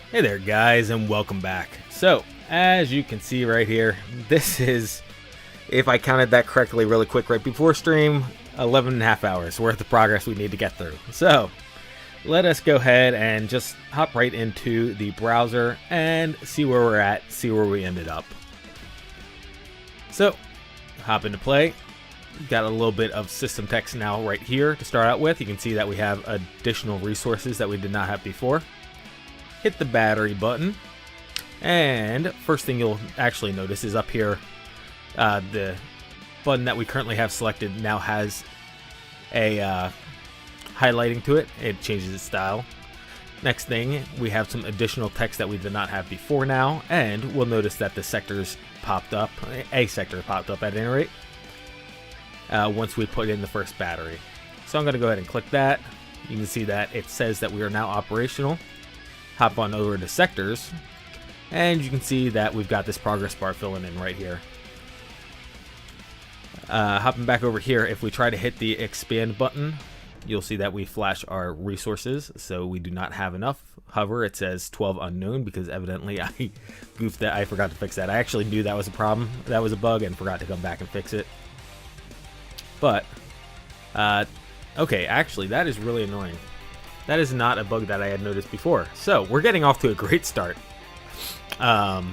Hey there guys, and welcome back. So, as you can see right here, this is, if I counted that correctly really quick right before stream, 11 and a half hours worth of progress we need to get through. So, let us go ahead and just hop right into the browser and see where we're at, see where we ended up. So, hop into play. Got a little bit of system text now right here to start out with. You can see that we have additional resources that we did not have before. Hit the battery button, and first thing you'll actually notice is up here, the button that we currently have selected now has a highlighting to it. It changes its style. Next thing, we have some additional text that we did not have before now, and we'll notice that the sectors popped up. A sector popped up at any rate once we put in the first battery. So I'm going to go ahead and click that. You can see that it says that we are now operational. Hop on over to sectors, and you can see that we've got this progress bar filling in right here. Hopping back over here, if we try to hit the expand button, you'll see that we flash our resources, so we do not have enough. Hover, it says 12 unknown because evidently I goofed that. I forgot to fix that. I actually knew that was a problem, that was a bug, and forgot to come back and fix it. But, okay, actually that is really annoying. That is not a bug that I had noticed before. So, we're getting off to a great start. That's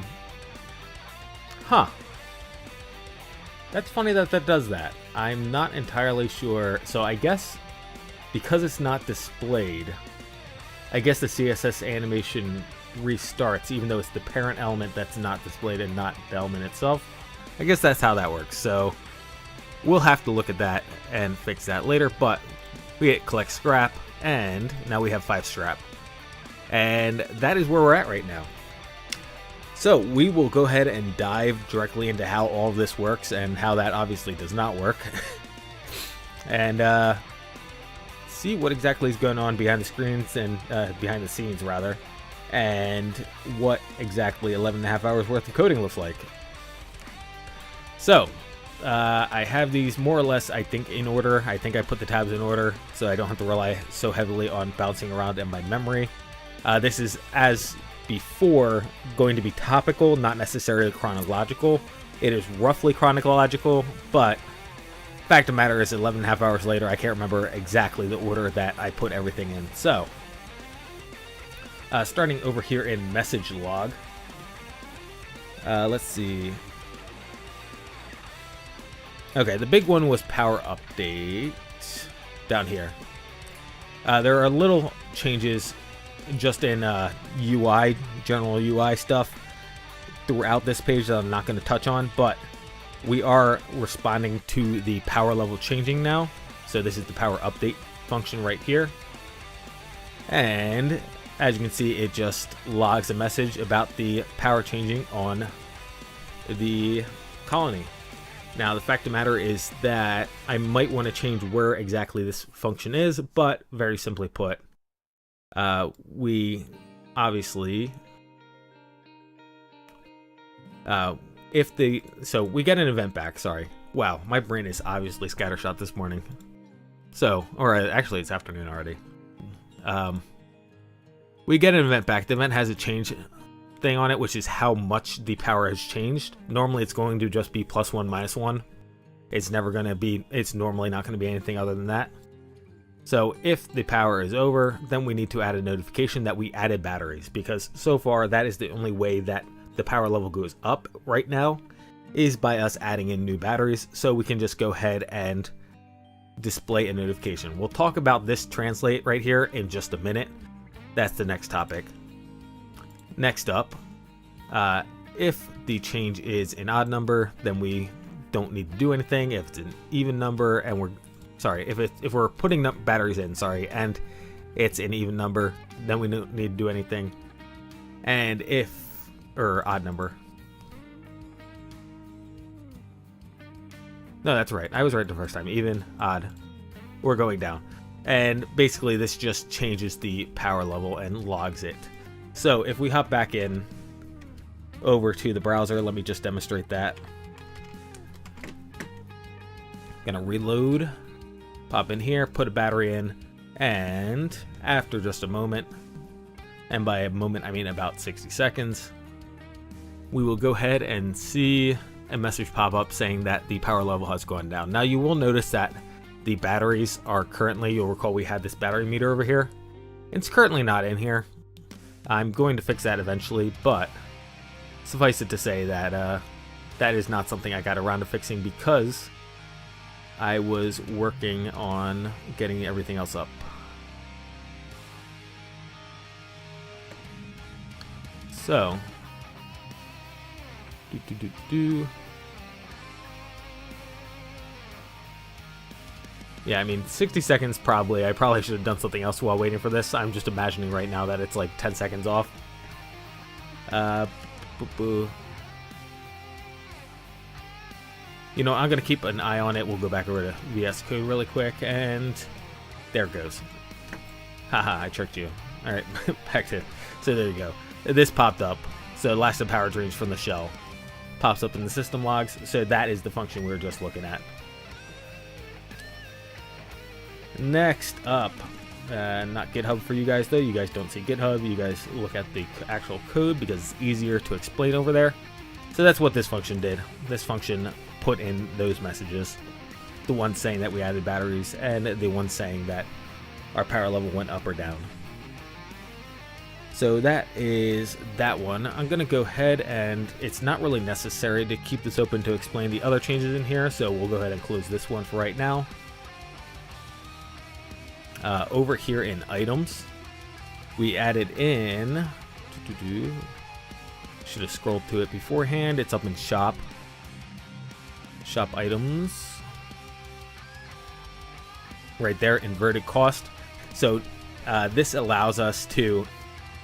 funny that that does that. I'm not entirely sure. So, I guess because it's not displayed, I guess the CSS animation restarts, even though it's the parent element that's not displayed and not the element itself. I guess that's how that works. So, we'll have to look at that and fix that later. But we hit collect scrap. And now we have 5 scrap. And that is where we're at right now. So we will go ahead and dive directly into how all of this works and how that obviously does not work. And see what exactly is going on behind the screens and behind the scenes rather. And what exactly 11 and a half hours worth of coding looks like. So I have these more or less, I think, in order. I think I put the tabs in order so I don't have to rely so heavily on bouncing around in my memory. This is, as before, going to be topical, not necessarily chronological. It is roughly chronological, but fact of the matter is 11 and a half hours later, I can't remember exactly the order that I put everything in. So, starting over here in message log, let's see. Okay, the big one was power update down here. There are little changes just in UI, general UI stuff throughout this page that I'm not going to touch on, but we are responding to the power level changing now. So this is the power update function right here. And as you can see, it just logs a message about the power changing on the colony. Now, the fact of the matter is that I might want to change where exactly this function is, but very simply put, we obviously, so we get an event back, sorry. Wow, my brain is obviously scattershot this morning. So, or actually it's afternoon already. We get an event back. The event has a change thing on it, which is how much the power has changed. Normally it's going to just be +1, -1. It's never going to be, it's normally not going to be anything other than that. So if the power is over, then we need to add a notification that we added batteries, because so far that is the only way that the power level goes up right now, is by us adding in new batteries. So we can just go ahead and display a notification. We'll talk about this translate right here in just a minute. That's the next topic. Next up, if the change is an odd number, then we don't need to do anything. If it's an even number and if we're putting batteries in, and it's an even number, then we don't need to do anything. And odd number. No, that's right. I was right the first time. Even, odd, we're going down. And basically this just changes the power level and logs it. So if we hop back in over to the browser, let me just demonstrate that. Gonna reload, pop in here, put a battery in, and after just a moment, and by a moment I mean about 60 seconds, we will go ahead and see a message pop up saying that the power level has gone down. Now you will notice that the batteries are currently, you'll recall we had this battery meter over here. It's currently not in here. I'm going to fix that eventually, but suffice it to say that that is not something I got around to fixing because I was working on getting everything else up. So, yeah, I mean, 60 seconds probably. I probably should have done something else while waiting for this. I'm just imagining right now that it's like 10 seconds off. You know, I'm going to keep an eye on it. We'll go back over to VS Code really quick, and there it goes. Haha, I tricked you. Alright, back to... So there you go. This popped up. So last of power drains from the shell. Pops up in the system logs. So that is the function we were just looking at. Next up, not GitHub for you guys though. You guys don't see GitHub. You guys look at the actual code because it's easier to explain over there. So that's what this function did. This function put in those messages. The one saying that we added batteries and the one saying that our power level went up or down. So that is that one. I'm going to go ahead and it's not really necessary to keep this open to explain the other changes in here. So we'll go ahead and close this one for right now. Over here in items, we added in, should have scrolled to it beforehand. It's up in shop items, right there, inverted cost. So this allows us to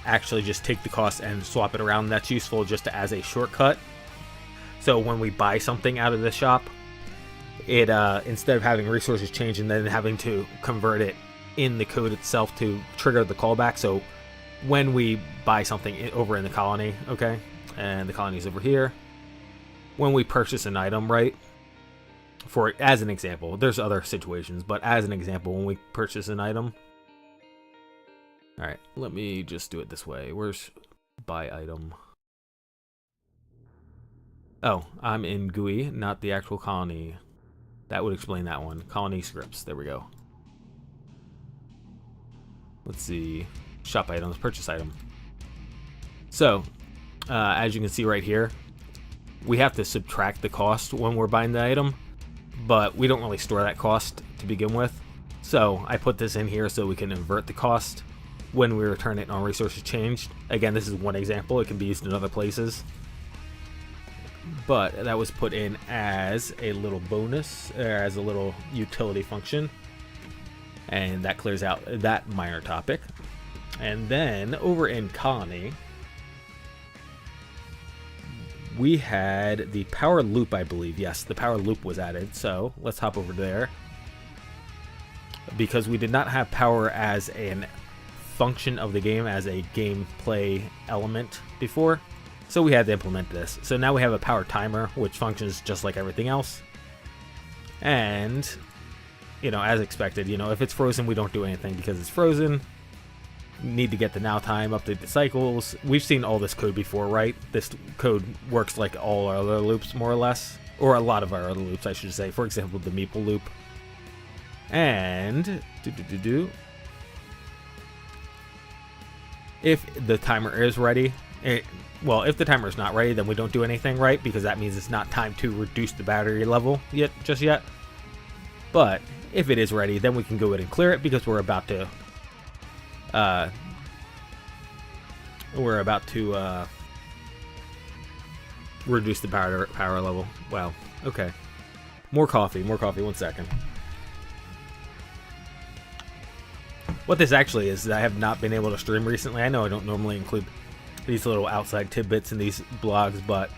actually just take the cost and swap it around. That's useful just as a shortcut. So when we buy something out of the shop, it instead of having resources change and then having to convert it in the code itself to trigger the callback. So when we buy something over in the colony, okay, and the colony is over here, when we purchase an item, right, for as an example, there's other situations, but as an example, when we purchase an item, all right, let me just do it this way. Where's buy item? Oh, I'm in GUI, not the actual colony. That would explain that one. Colony scripts, there we go. Let's see, shop items, purchase item. So, as you can see right here, we have to subtract the cost when we're buying the item, but we don't really store that cost to begin with. So I put this in here so we can invert the cost when we return it on resources changed. Again, this is one example. It can be used in other places, but that was put in as a little bonus, or as a little utility function. And that clears out that minor topic. And then over in colony, we had the power loop, I believe. Yes, the power loop was added. So let's hop over there. Because we did not have power as a function of the game, as a gameplay element before. So we had to implement this. So now we have a power timer, which functions just like everything else. And you know, as expected, you know, if it's frozen, we don't do anything because it's frozen. Need to get the now time, update the cycles. We've seen all this code before, right? This code works like all our other loops, more or less. Or a lot of our other loops, I should say. For example, the meeple loop. And if the timer is ready, well, if the timer is not ready, then we don't do anything, right? Because that means it's not time to reduce the battery level just yet. But if it is ready, then we can go ahead and clear it because we're about to reduce the power level. Wow. Okay. More coffee. 1 second. What this actually is I have not been able to stream recently. I know I don't normally include these little outside tidbits in these blogs, but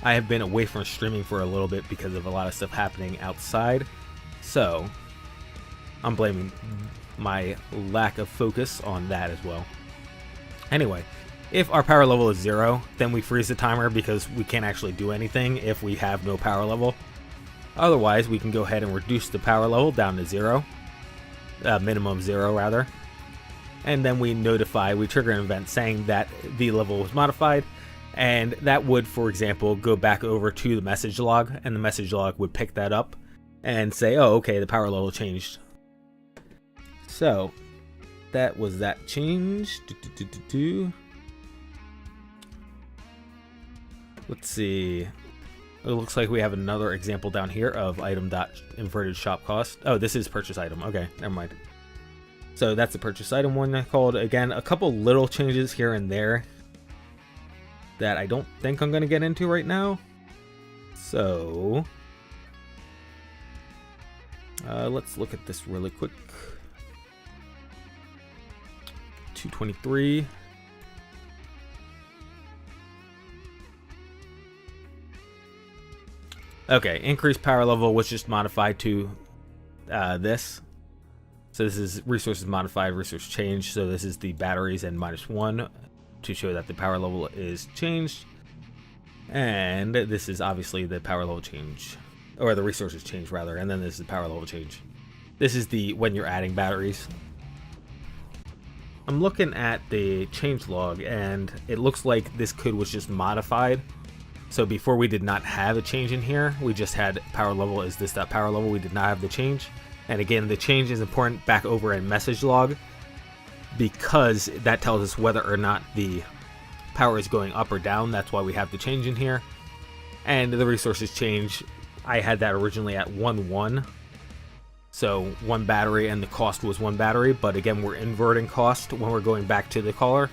I have been away from streaming for a little bit because of a lot of stuff happening outside. So I'm blaming my lack of focus on that as well. Anyway, if our power level is 0, then we freeze the timer because we can't actually do anything if we have no power level. Otherwise, we can go ahead and reduce the power level down to 0. Minimum 0 rather. and then we trigger an event saying that the level was modified, and that would, for example, go back over to the message log, and the message log would pick that up and say, oh, okay, the power level changed. So that was that change. Let's see. It looks like we have another example down here of item.inverted shop cost. Oh, this is purchase item. Okay, never mind. So that's the purchase item one I called. Again, a couple little changes here and there that I don't think I'm going to get into right now. So let's look at this really quick. 223. Okay, increased power level was just modified to this. So this is resources modified, resource change. So this is the batteries and -1 to show that the power level is changed. And this is obviously the power level change, or the resources change rather. And then this is the power level change. This is the when you're adding batteries. I'm looking at the change log, and it looks like this code was just modified. So before we did not have a change in here, we just had power level is this that power level. We did not have the change. And again, the change is important back over in message log, because that tells us whether or not the power is going up or down. That's why we have the change in here. And the resources change, I had that originally at 1 so 1 battery, and the cost was 1 battery, but again, we're inverting cost when we're going back to the caller.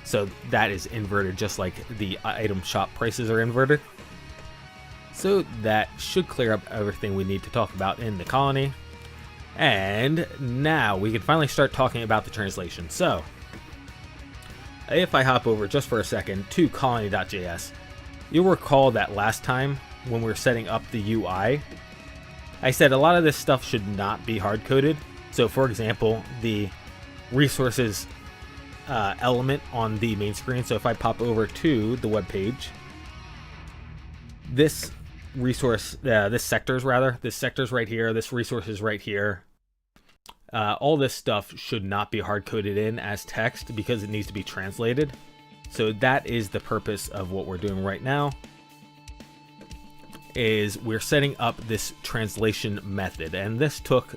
So that is inverted, just like the item shop prices are inverted. So that should clear up everything we need to talk about in the colony. And now we can finally start talking about the translation. So if I hop over just for a second to colony.js, you'll recall that last time when we were setting up the UI, I said a lot of this stuff should not be hard-coded. So for example, the resources element on the main screen. So if I pop over to the web page, this resource, this sectors right here, this resource is right here. All this stuff should not be hard-coded in as text because it needs to be translated. So that is the purpose of what we're doing right now, is we're setting up this translation method. And this took,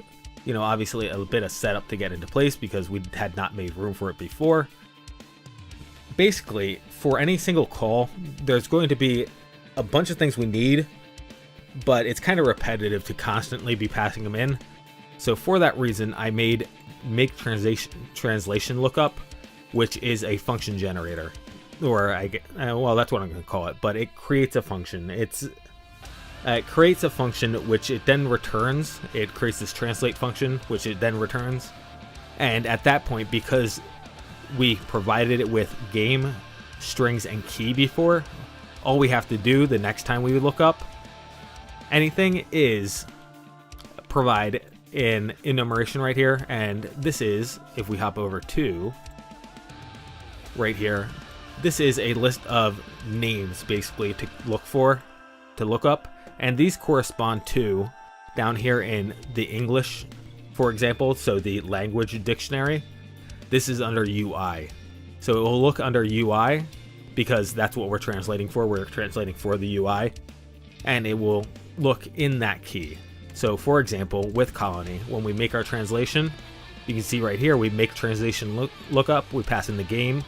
obviously a bit of setup to get into place because we had not made room for it before. Basically, for any single call, there's going to be a bunch of things we need, but it's kind of repetitive to constantly be passing them in. So for that reason, I made make translation lookup, which is a function generator, or well, that's what I'm going to call it. But it creates a function. It creates a function which it then returns. It creates this translate function, which it then returns. And at that point, because we provided it with game, strings, and key before, all we have to do the next time we look up anything is provide an enumeration right here. And this is, if we hop over to right here, this is a list of names basically to look up. And these correspond to down here in the English, for example, so the language dictionary, this is under UI. So it will look under UI because that's what we're translating for. We're translating for the UI, and it will look in that key. So for example, with Colony, when we make our translation, you can see right here, we make translation lookup, we pass in the game.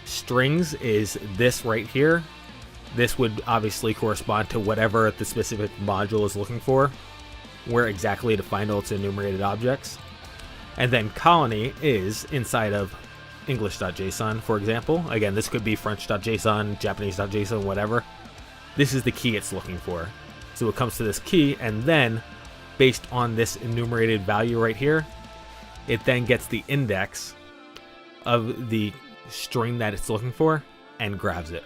Strings is this right here. This would obviously correspond to whatever the specific module is looking for, where exactly to find all its enumerated objects. And then Colony is inside of English.json, for example. Again, this could be French.json, Japanese.json, whatever. This is the key it's looking for. So it comes to this key, and then based on this enumerated value right here, it then gets the index of the string that it's looking for and grabs it.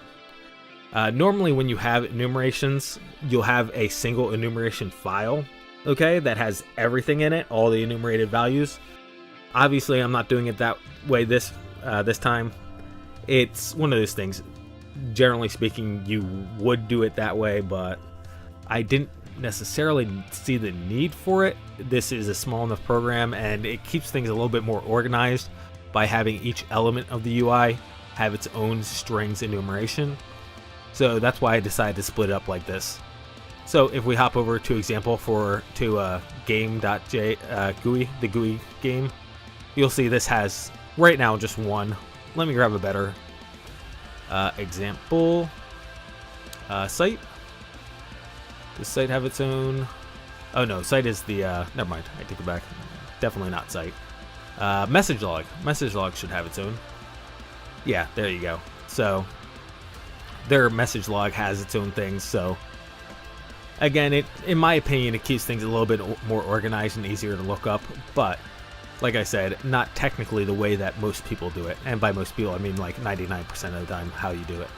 Normally when you have enumerations, you'll have a single enumeration file, okay, that has everything in it, all the enumerated values. Obviously, I'm not doing it that way this time. It's one of those things. Generally speaking, you would do it that way, but I didn't necessarily see the need for it. This is a small enough program, and it keeps things a little bit more organized by having each element of the UI have its own strings enumeration. So that's why I decided to split it up like this. So if we hop over to example to game.GUI, the GUI game, you'll see this has right now just one. Let me grab a better example. Site. Does site have its own? Oh no, site is the, never mind, I take it back. Definitely not site. Message log. Message log should have its own. Yeah, there you go. So their message log has its own things. So again, in my opinion, it keeps things a little bit more organized and easier to look up. But like I said, not technically the way that most people do it. And by most people, I mean like 99% of the time how you do it.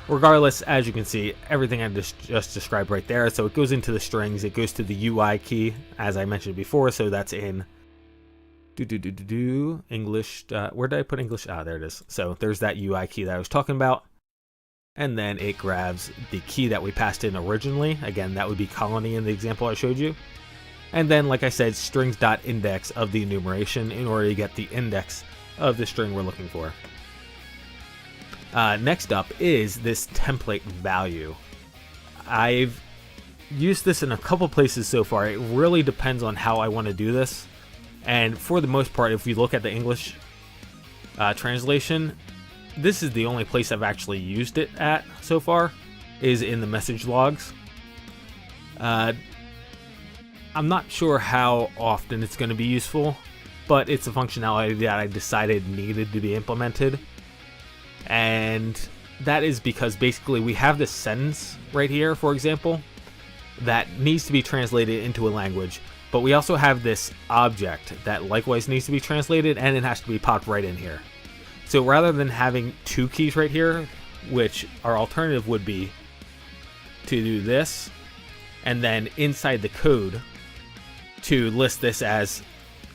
Regardless, as you can see, everything I just described right there. So it goes into the strings, it goes to the UI key, as I mentioned before. So that's in English. Where did I put English? Ah, there it is. So there's that UI key that I was talking about. And then it grabs the key that we passed in originally. Again, that would be colony in the example I showed you. And then, like I said, strings.index of the enumeration in order to get the index of the string we're looking for. Next up is this template value. I've used this in a couple places so far. It really depends on how I want to do this. And for the most part, if we look at the English translation, this is the only place I've actually used it at so far, is in the message logs. I'm not sure how often it's going to be useful, but it's a functionality that I decided needed to be implemented. And that is because basically we have this sentence right here, for example, that needs to be translated into a language, but we also have this object that likewise needs to be translated, and it has to be popped right in here. So rather than having two keys right here, which our alternative would be to do this, and then inside the code to list this as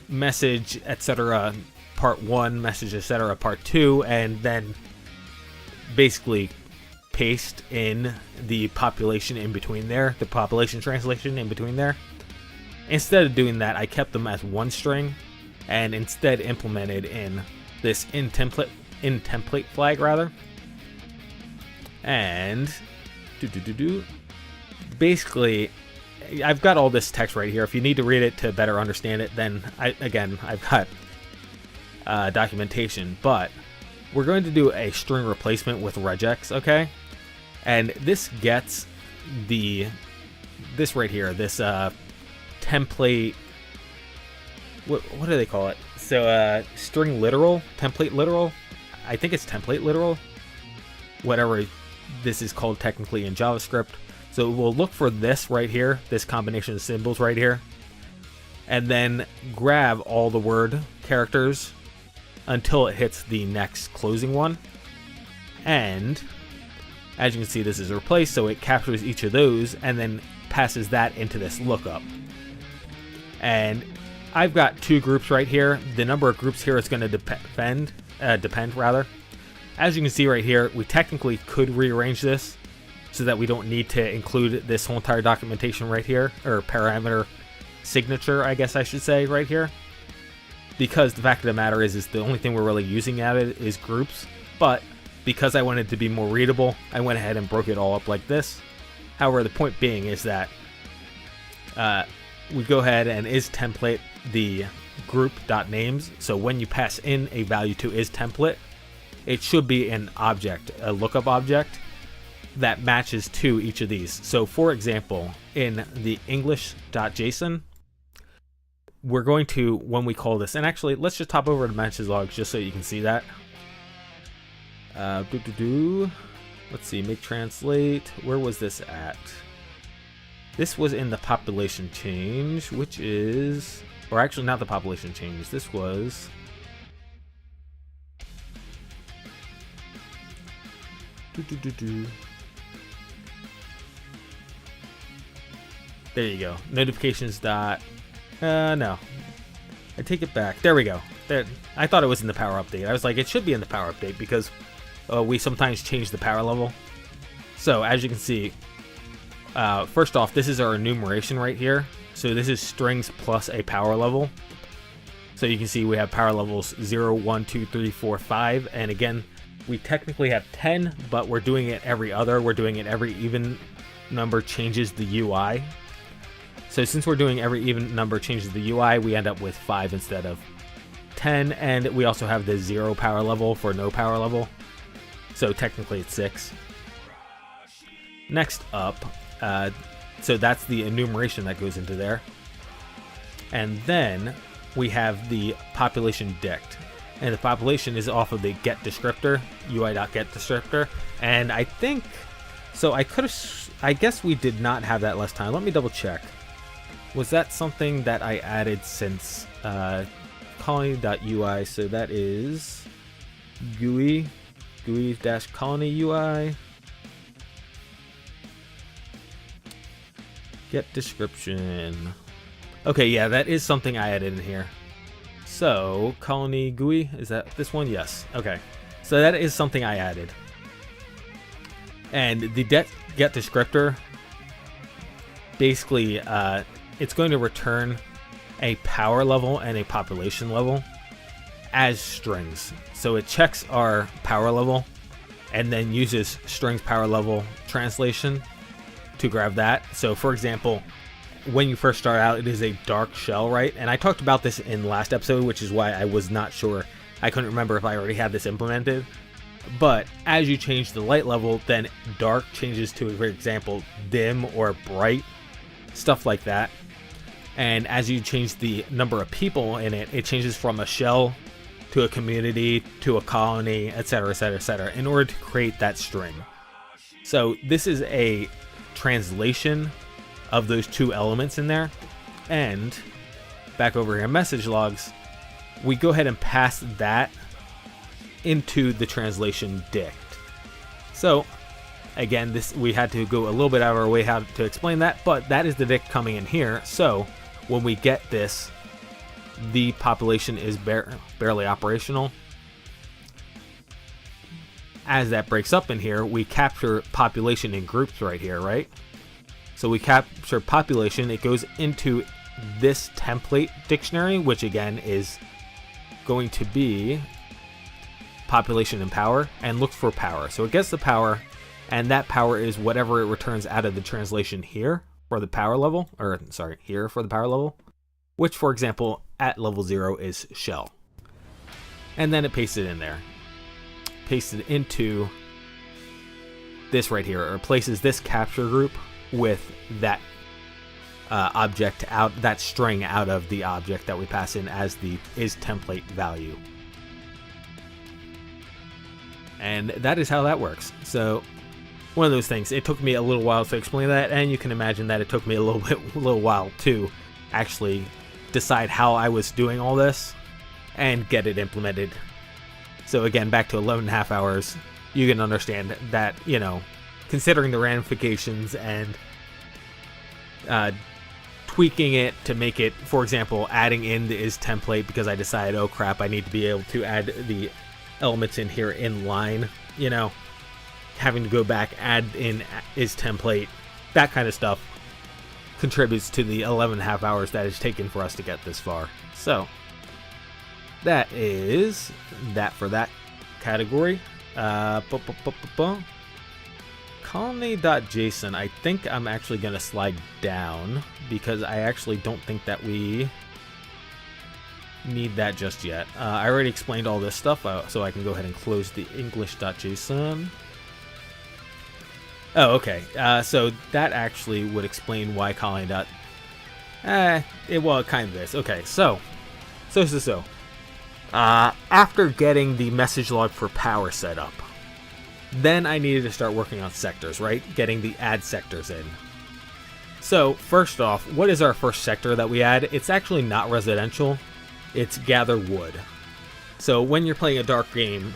message, etc. part 1, message, etc. part 2, and then basically paste in the population in between there, the population translation in between there. Instead of doing that, I kept them as one string and instead implemented in this in template flag rather. And basically I've got all this text right here. If you need to read it to better understand it, then I've got documentation, but we're going to do a string replacement with regex, okay? And this gets this right here, this template, what do they call it? So string literal, template literal, I think it's template literal, whatever this is called technically in JavaScript. So we'll look for this right here, this combination of symbols right here, and then grab all the word characters until it hits the next closing one. And as you can see, this is replaced, so it captures each of those and then passes that into this lookup. And I've got two groups right here. The number of groups here is going to depend. As you can see right here, we technically could rearrange this so that we don't need to include this whole entire documentation right here, or parameter signature, I guess I should say, right here. Because the fact of the matter is the only thing we're really using at it is groups. But because I wanted it to be more readable, I went ahead and broke it all up like this. However, the point being is that we go ahead and is template the group.names. So when you pass in a value to is template, it should be an object, a lookup object that matches to each of these. So for example, in the English.json, we're going to, when we call this, and actually let's just hop over to message logs just so you can see that. Let's see, make translate. Where was this at? This was in the population change, which is, or actually not the population change. This was, there you go. Notifications dot. No, I take it back. There we go. There, I thought it was in the power update. I was like, it should be in the power update because we sometimes change the power level. So as you can see, first off, this is our enumeration right here. So this is strings plus a power level. So you can see we have power levels 0, 1, 2, 3, 4, 5. And again, we technically have 10, but we're doing it every other. We're doing it every even number changes the UI. So since we're doing every even number changes the UI, we end up with 5 instead of 10. And we also have the 0 power level for no power level. So technically it's 6. Next up, so that's the enumeration that goes into there. And then we have the population dict. And the population is off of the get descriptor, UI.get descriptor. And I think, so I guess we did not have that last time. Let me double check. Was that something that I added since colony.ui? So that is GUI-colony UI. Get description. Okay, yeah, that is something I added in here. So, colony GUI, is that this one? Yes. Okay. So that is something I added. And the get descriptor, basically, it's going to return a power level and a population level as strings. So it checks our power level and then uses strings power level translation to grab that. So for example, when you first start out, it is a dark shell, right? And I talked about this in the last episode, which is why I was not sure. I couldn't remember if I already had this implemented. But as you change the light level, then dark changes to, for example, dim or bright, stuff like that. And as you change the number of people in it, it changes from a shell to a community to a colony, etc., etc., etc., in order to create that string. So this is a translation of those two elements in there. And back over here in message logs, we go ahead and pass that into the translation dict. So again, this we had to go a little bit out of our way how to explain that, but that is the dict coming in here. So when we get this, the population is barely operational. As that breaks up in here, we capture population in groups right here, right? So we capture population, it goes into this template dictionary, which again is going to be population and power, and looks for power. So it gets the power, and that power is whatever it returns out of the translation here for the power level, or sorry, here for the power level, which for example at level 0 is shell. And then it pastes it in there. Pastes it into this right here, or places this capture group with that object out, that string out of the object that we pass in as the is template value. And that is how that works. So one of those things, it took me a little while to explain that, and you can imagine that it took me a little while to actually decide how I was doing all this and get it implemented. So again, back to 11.5 hours, you can understand that, you know, considering the ramifications and tweaking it to make it, for example, adding in the is template because I decided, oh crap, I need to be able to add the elements in here in line, you know, having to go back, add in is template, that kind of stuff contributes to the 11.5 hours that it's taken for us to get this far. So that is that for that category. Colony.json, I think I'm actually going to slide down because I actually don't think that we need that just yet. I already explained all this stuff, so I can go ahead and close the English.json. Oh, okay. So that actually would explain why colony. Well, it kind of is. Okay, so. After getting the message log for power set up, then I needed to start working on sectors, right? Getting the add sectors in. So first off, what is our first sector that we add? It's actually not residential. It's gather wood. So when you're playing a dark room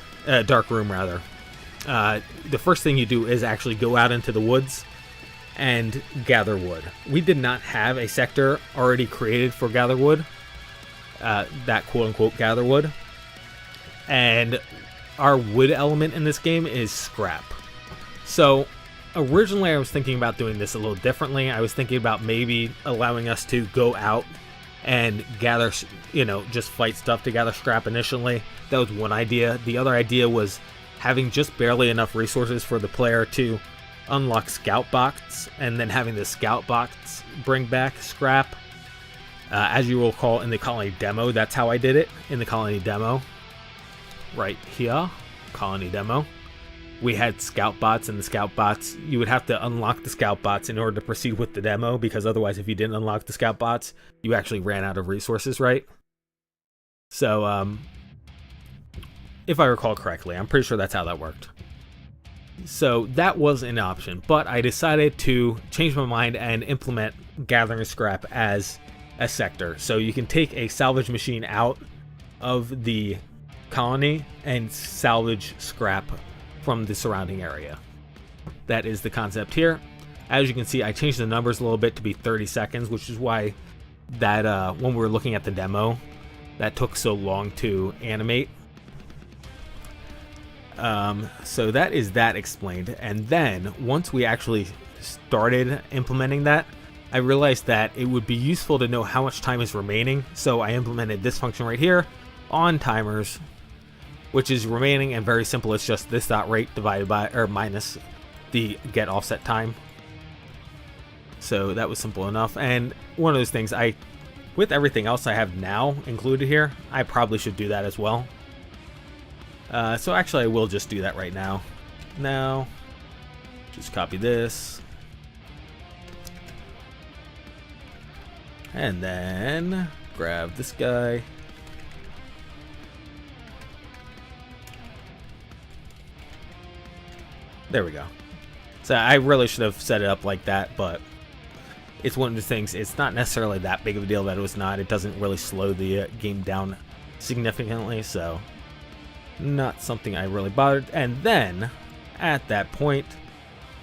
rather, the first thing you do is actually go out into the woods and gather wood. We did not have a sector already created for gather wood, that quote-unquote gather wood, and our wood element in this game is scrap. So originally I was thinking about doing this a little differently. I was thinking about maybe allowing us to go out and gather, just fight stuff to gather scrap initially. That was one idea. The other idea was having just barely enough resources for the player to unlock scout box, and then having the scout box bring back scrap. As you will recall in the colony demo, that's how I did it in the colony demo. Right here, colony demo. We had scout bots, and the scout bots, you would have to unlock the scout bots in order to proceed with the demo, because otherwise if you didn't unlock the scout bots, you actually ran out of resources, right? So, if I recall correctly, I'm pretty sure that's how that worked. So that was an option, but I decided to change my mind and implement gathering scrap as a sector. So you can take a salvage machine out of the colony and salvage scrap from the surrounding area. That is the concept here. As you can see, I changed the numbers a little bit to be 30 seconds, which is why that when we were looking at the demo, that took so long to animate. So that is that explained. And then once we actually started implementing that, I realized that it would be useful to know how much time is remaining. So I implemented this function right here on timers, which is remaining and very simple. It's just this dot rate divided by, or minus the get offset time. So that was simple enough. And one of those things, with everything else I have now included here, I probably should do that as well. So actually I will just do that right now. Now, just copy this. And then grab this guy. There we go. So I really should have set it up like that, but it's one of the things, it's not necessarily that big of a deal that it was not. It doesn't really slow the game down significantly, so not something I really bothered. And then at that point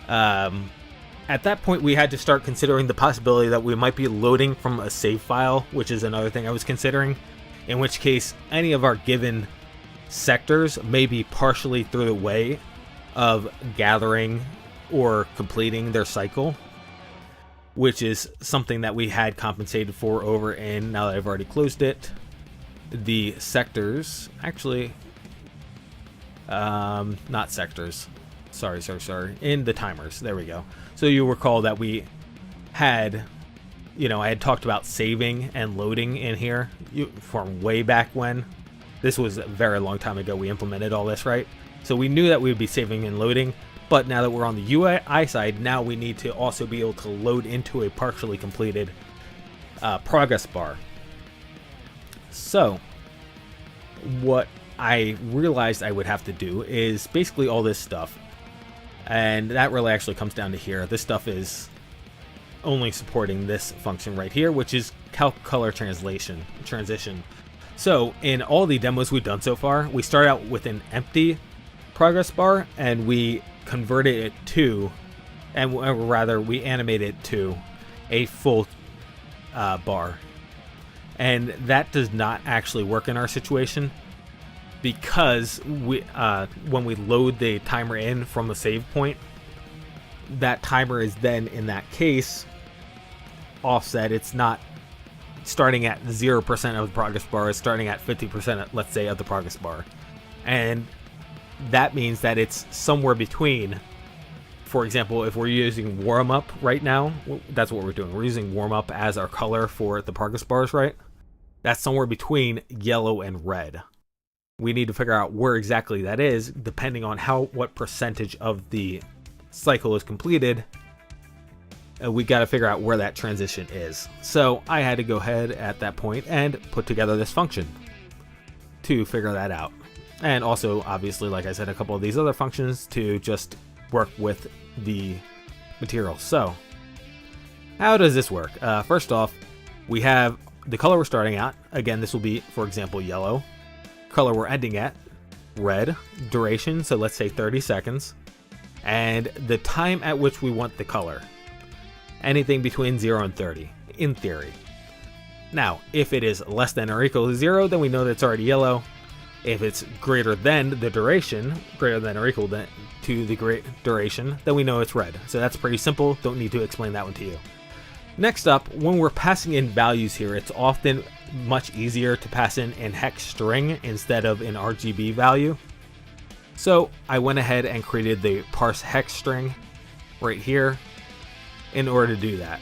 we had to start considering the possibility that we might be loading from a save file, which is another thing I was considering, in which case any of our given sectors may be partially through the way of gathering or completing their cycle, which is something that we had compensated for over in, now that I've already closed it, the sectors, actually, not sectors, sorry, in the timers, there we go. So you recall that we had, I had talked about saving and loading in here from way back when. This was a very long time ago we implemented all this, right? So we knew that we would be saving and loading, but now that we're on the UI side, now we need to also be able to load into a partially completed progress bar. So what I realized I would have to do is basically all this stuff, and that really actually comes down to here. This stuff is only supporting this function right here, which is calc color transition. So in all the demos we've done so far, we start out with an empty progress bar, and we converted it to, and rather we animate it to a full bar. And that does not actually work in our situation, because we when we load the timer in from a save point, that timer is then in that case offset. It's not starting at 0% of the progress bar, it's starting at 50%, let's say, of the progress bar. And that means that it's somewhere between, for example, if we're using warm up right now, that's what we're doing. We're using warm up as our color for the progress bars, right? That's somewhere between yellow and red. We need to figure out where exactly that is, depending on what percentage of the cycle is completed. We got to figure out where that transition is. So I had to go ahead at that point and put together this function to figure that out. And also, obviously, like I said, a couple of these other functions to just work with the material. So how does this work? First off, we have the color we're starting at. Again, this will be, for example, yellow. Color we're ending at, red. Duration, so let's say 30 seconds. And the time at which we want the color. Anything between 0 and 30, in theory. Now, if it is less than or equal to 0, then we know that it's already yellow. If it's greater than the duration, greater than or equal to the duration, then we know it's red. So that's pretty simple. Don't need to explain that one to you. Next up, when we're passing in values here, it's often much easier to pass in an hex string instead of an RGB value. So I went ahead and created the parse hex string right here in order to do that.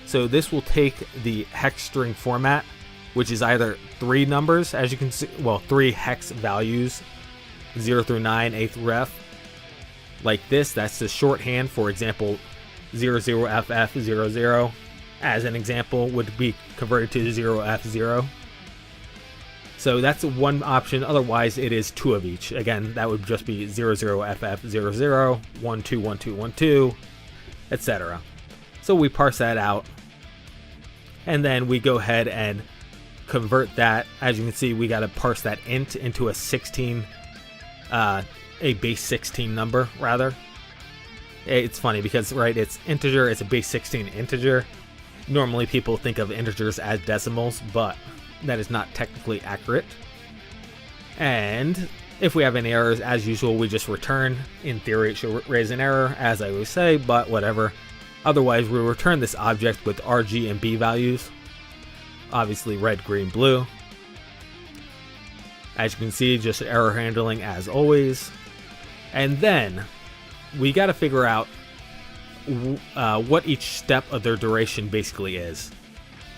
So this will take the hex string format, which is either 3 numbers, as you can see, well, 3 hex values, 0 through 9, A through F, like this. That's the shorthand. For example, 00FF00, as an example, would be converted to 0F0. So that's one option. Otherwise, it is 2 of each. Again, that would just be 00FF00, 121212, etc. So we parse that out, and then we go ahead and convert that. As you can see, we got to parse that int into a 16, a base 16 number rather. It's funny because, right, it's integer, it's a base 16 integer. Normally people think of integers as decimals, but that is not technically accurate. And if we have any errors, as usual, we just return. In theory, it should raise an error, as I always say, but whatever. Otherwise, we return this object with RG and B values. Obviously, red, green, blue. As you can see, just error handling as always. And then we got to figure out what each step of their duration basically is.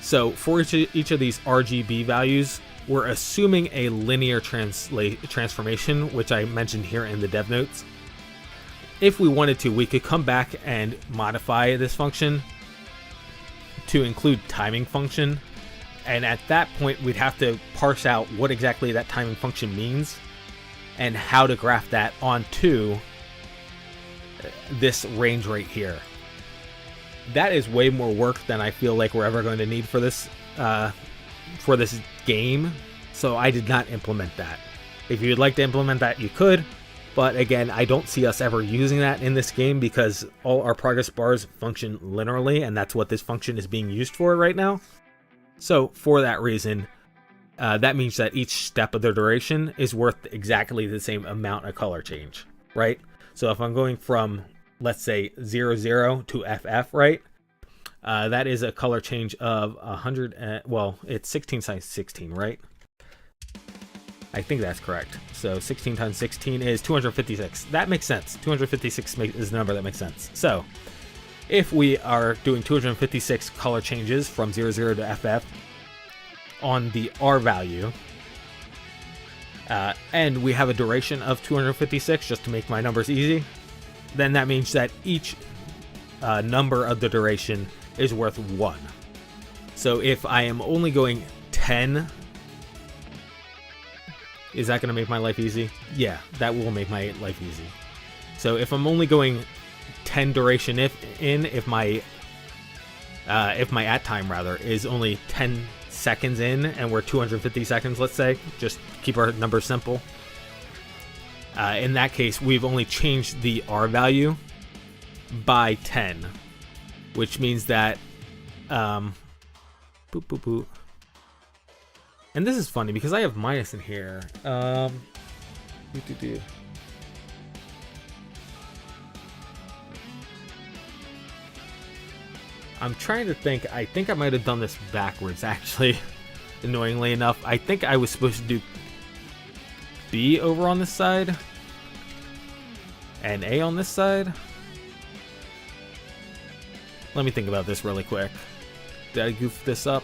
So for each of these RGB values, we're assuming a linear transformation, which I mentioned here in the dev notes. If we wanted to, we could come back and modify this function to include timing function. And at that point, we'd have to parse out what exactly that timing function means and how to graph that onto this range right here. That is way more work than I feel like we're ever going to need for this game. So I did not implement that. If you'd like to implement that, you could. But again, I don't see us ever using that in this game because all our progress bars function linearly, and that's what this function is being used for right now. So for that reason, that means that each step of the duration is worth exactly the same amount of color change, right? So if I'm going from, let's say, 00 to FF, right? That is a color change of 100, well, it's 16 times 16, right? I think that's correct. So 16 times 16 is 256. That makes sense. 256 is the number that makes sense. So if we are doing 256 color changes from 00 to FF on the R value, and we have a duration of 256, just to make my numbers easy, then that means that each number of the duration is worth 1. So if I am only going 10, is that going to make my life easy? Yeah, that will make my life easy. So if I'm only going 10 duration if my at time rather is only 10 seconds in, and we're 250 seconds, let's say, just keep our numbers simple. In that case, we've only changed the R value by 10, which means that boop, boop, boop. And this is funny because I have minus in here. I'm trying to think. I think I might have done this backwards, actually. Annoyingly enough, I think I was supposed to do B over on this side and A on this side. Let me think about this really quick. Did I goof this up?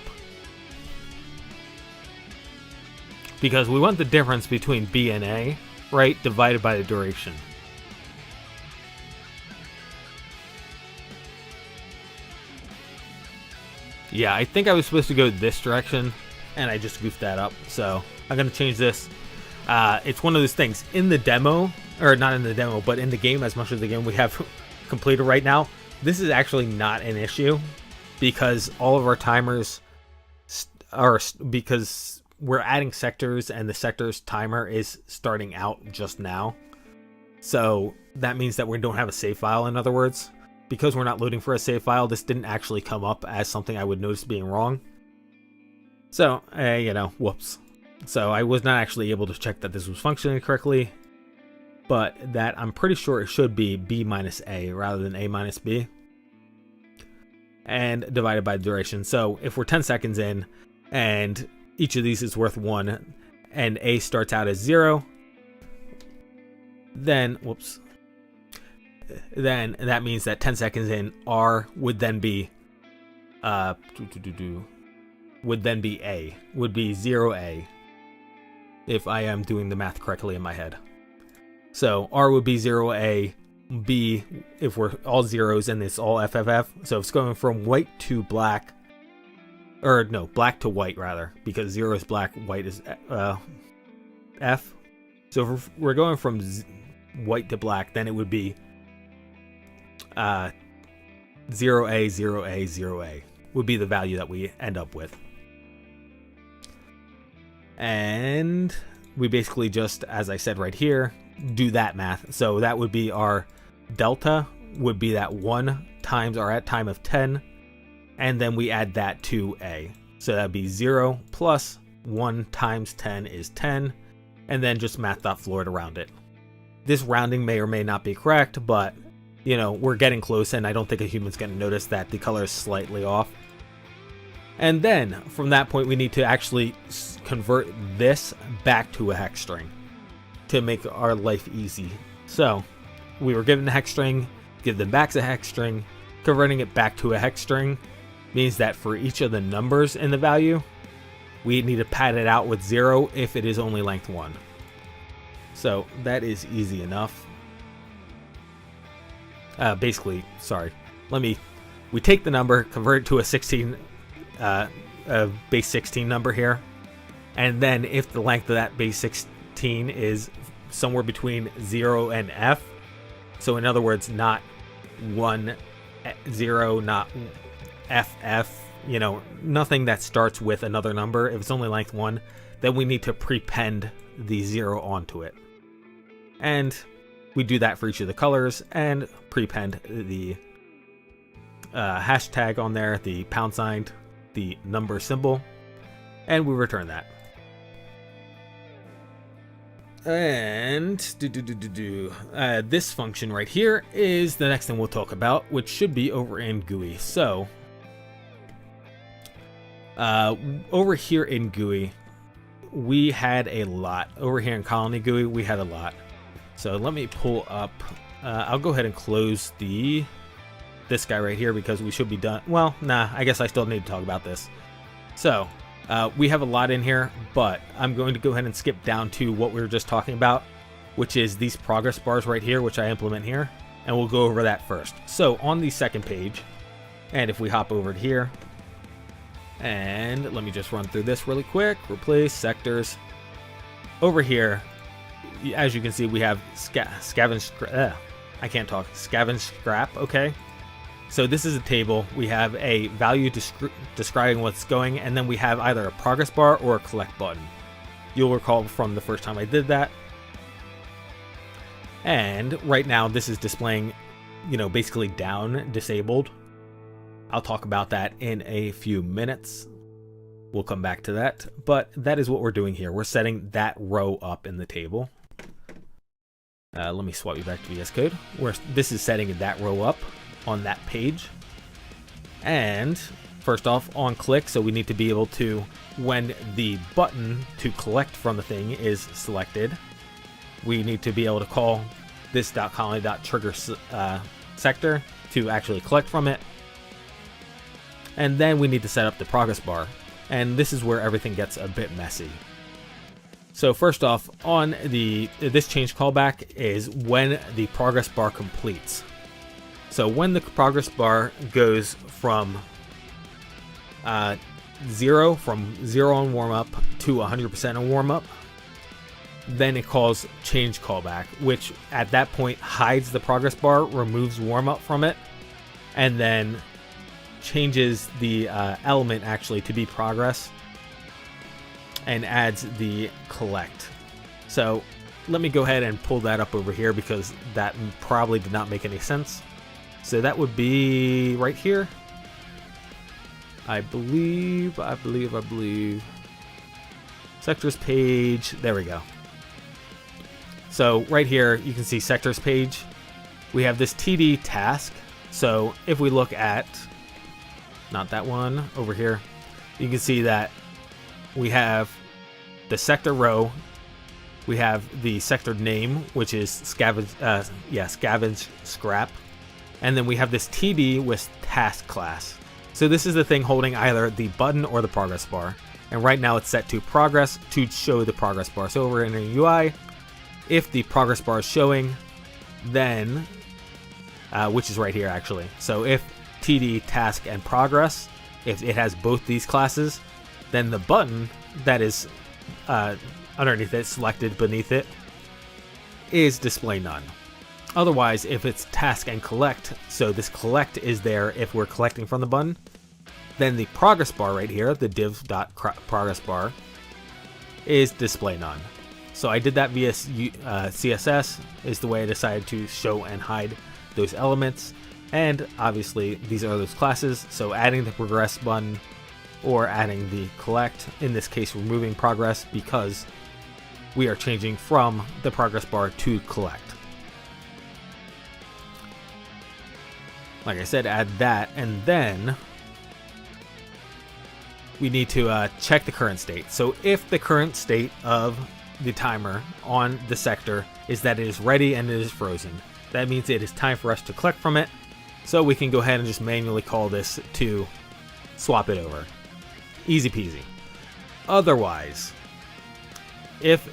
Because we want the difference between B and A, right, divided by the duration. Yeah, I think I was supposed to go this direction, and I just goofed that up. So I'm going to change this. It's one of those things. In the demo, or not in the demo, but in the game, as much as the game we have completed right now, this is actually not an issue because all of our timers are, because we're adding sectors and the sector's timer is starting out just now. So that means that we don't have a save file, in other words. Because we're not loading for a save file, this didn't actually come up as something I would notice being wrong. So, whoops. So I was not actually able to check that this was functioning correctly, but that I'm pretty sure it should be B minus A rather than A minus B. and divided by the duration. So if we're 10 seconds in and each of these is worth 1 and A starts out as 0, then that means that 10 seconds in, R would then be would be 0A, if I am doing the math correctly in my head. So R would be 0A, B if we're all zeros and it's all FFF. So it's going from white to black, or no, black to white rather, because 0 is black, white is F. So if we're going from white to black, then it would be 0A, 0A, 0A would be the value that we end up with. And we basically just, as I said right here, do that math. So that would be our delta would be that 1 times our at time of 10, and then we add that to A. So that'd be 0 plus 1 times 10 is 10, and then just math.floor around it. This rounding may or may not be correct, but you know, we're getting close, and I don't think a human's going to notice that the color is slightly off. And then from that point, we need to actually convert this back to a hex string to make our life easy. So we were given a hex string, give them back a hex string. Converting it back to a hex string means that for each of the numbers in the value, we need to pad it out with 0 if it is only length 1. So that is easy enough. Basically, sorry. We take the number, convert it to a 16, a base 16 number here, and then if the length of that base 16 is somewhere between 0 and F, so in other words, not 1, 0, not FF, you know, nothing that starts with another number. If it's only length 1, then we need to prepend the 0 onto it. And we do that for each of the colors and prepend the hashtag on there, the £, the number symbol, and we return that. And this function right here is the next thing we'll talk about, which should be over in GUI. So over here in GUI, we had a lot. Over here in Colony GUI, we had a lot. So let me pull up, I'll go ahead and close this guy right here because we should be done. Well, nah, I guess I still need to talk about this. So we have a lot in here, but I'm going to go ahead and skip down to what we were just talking about, which is these progress bars right here, which I implement here, and we'll go over that first. So on the second page, and if we hop over to here, and let me just run through this really quick, replace sectors. Over here, as you can see, we have scavenge scrap, okay? So this is a table. We have a value describing what's going, and then we have either a progress bar or a collect button. You'll recall from the first time I did that. And right now this is displaying, you know, basically down, disabled. I'll talk about that in a few minutes. We'll come back to that, but that is what we're doing here. We're setting that row up in the table. Let me swap you back to VS Code, where this is setting that row up on that page. And first off, on click, so we need to be able to, when the button to collect from the thing is selected, we need to be able to call this .colony.trigger sector to actually collect from it. And then we need to set up the progress bar. And this is where everything gets a bit messy. So first off, on this change callback is when the progress bar completes. So when the progress bar goes from 0 on warm up to 100% on warm up, then it calls change callback, which at that point hides the progress bar, removes warm up from it, and then changes the element actually to be progress and adds the collect. So let me go ahead and pull that up over here because that probably did not make any sense. So that would be right here. I believe. Sectors page, there we go. So right here, you can see sectors page. We have this TD task. So if we look at not that one, over here, you can see that we have the sector row, we have the sector name, which is scavenge scrap, and then we have this TD with task class. So this is the thing holding either the button or the progress bar, and right now it's set to progress to show the progress bar. So over in the UI, if the progress bar is showing, then which is right here actually, so if TD, task, and progress, if it has both these classes, then the button that is underneath it, selected beneath it, is display none. Otherwise, if it's task and collect, so this collect is there if we're collecting from the button, then the progress bar right here, the div.progress bar, is display none. So I did that via CSS, is the way I decided to show and hide those elements. And obviously these are those classes, so adding the progress button or adding the collect, in this case removing progress because we are changing from the progress bar to collect. Like I said, add that, and then we need to check the current state. So if the current state of the timer on the sector is that it is ready and it is frozen, that means it is time for us to collect from it. So we can go ahead and just manually call this to swap it over. Easy peasy. Otherwise, if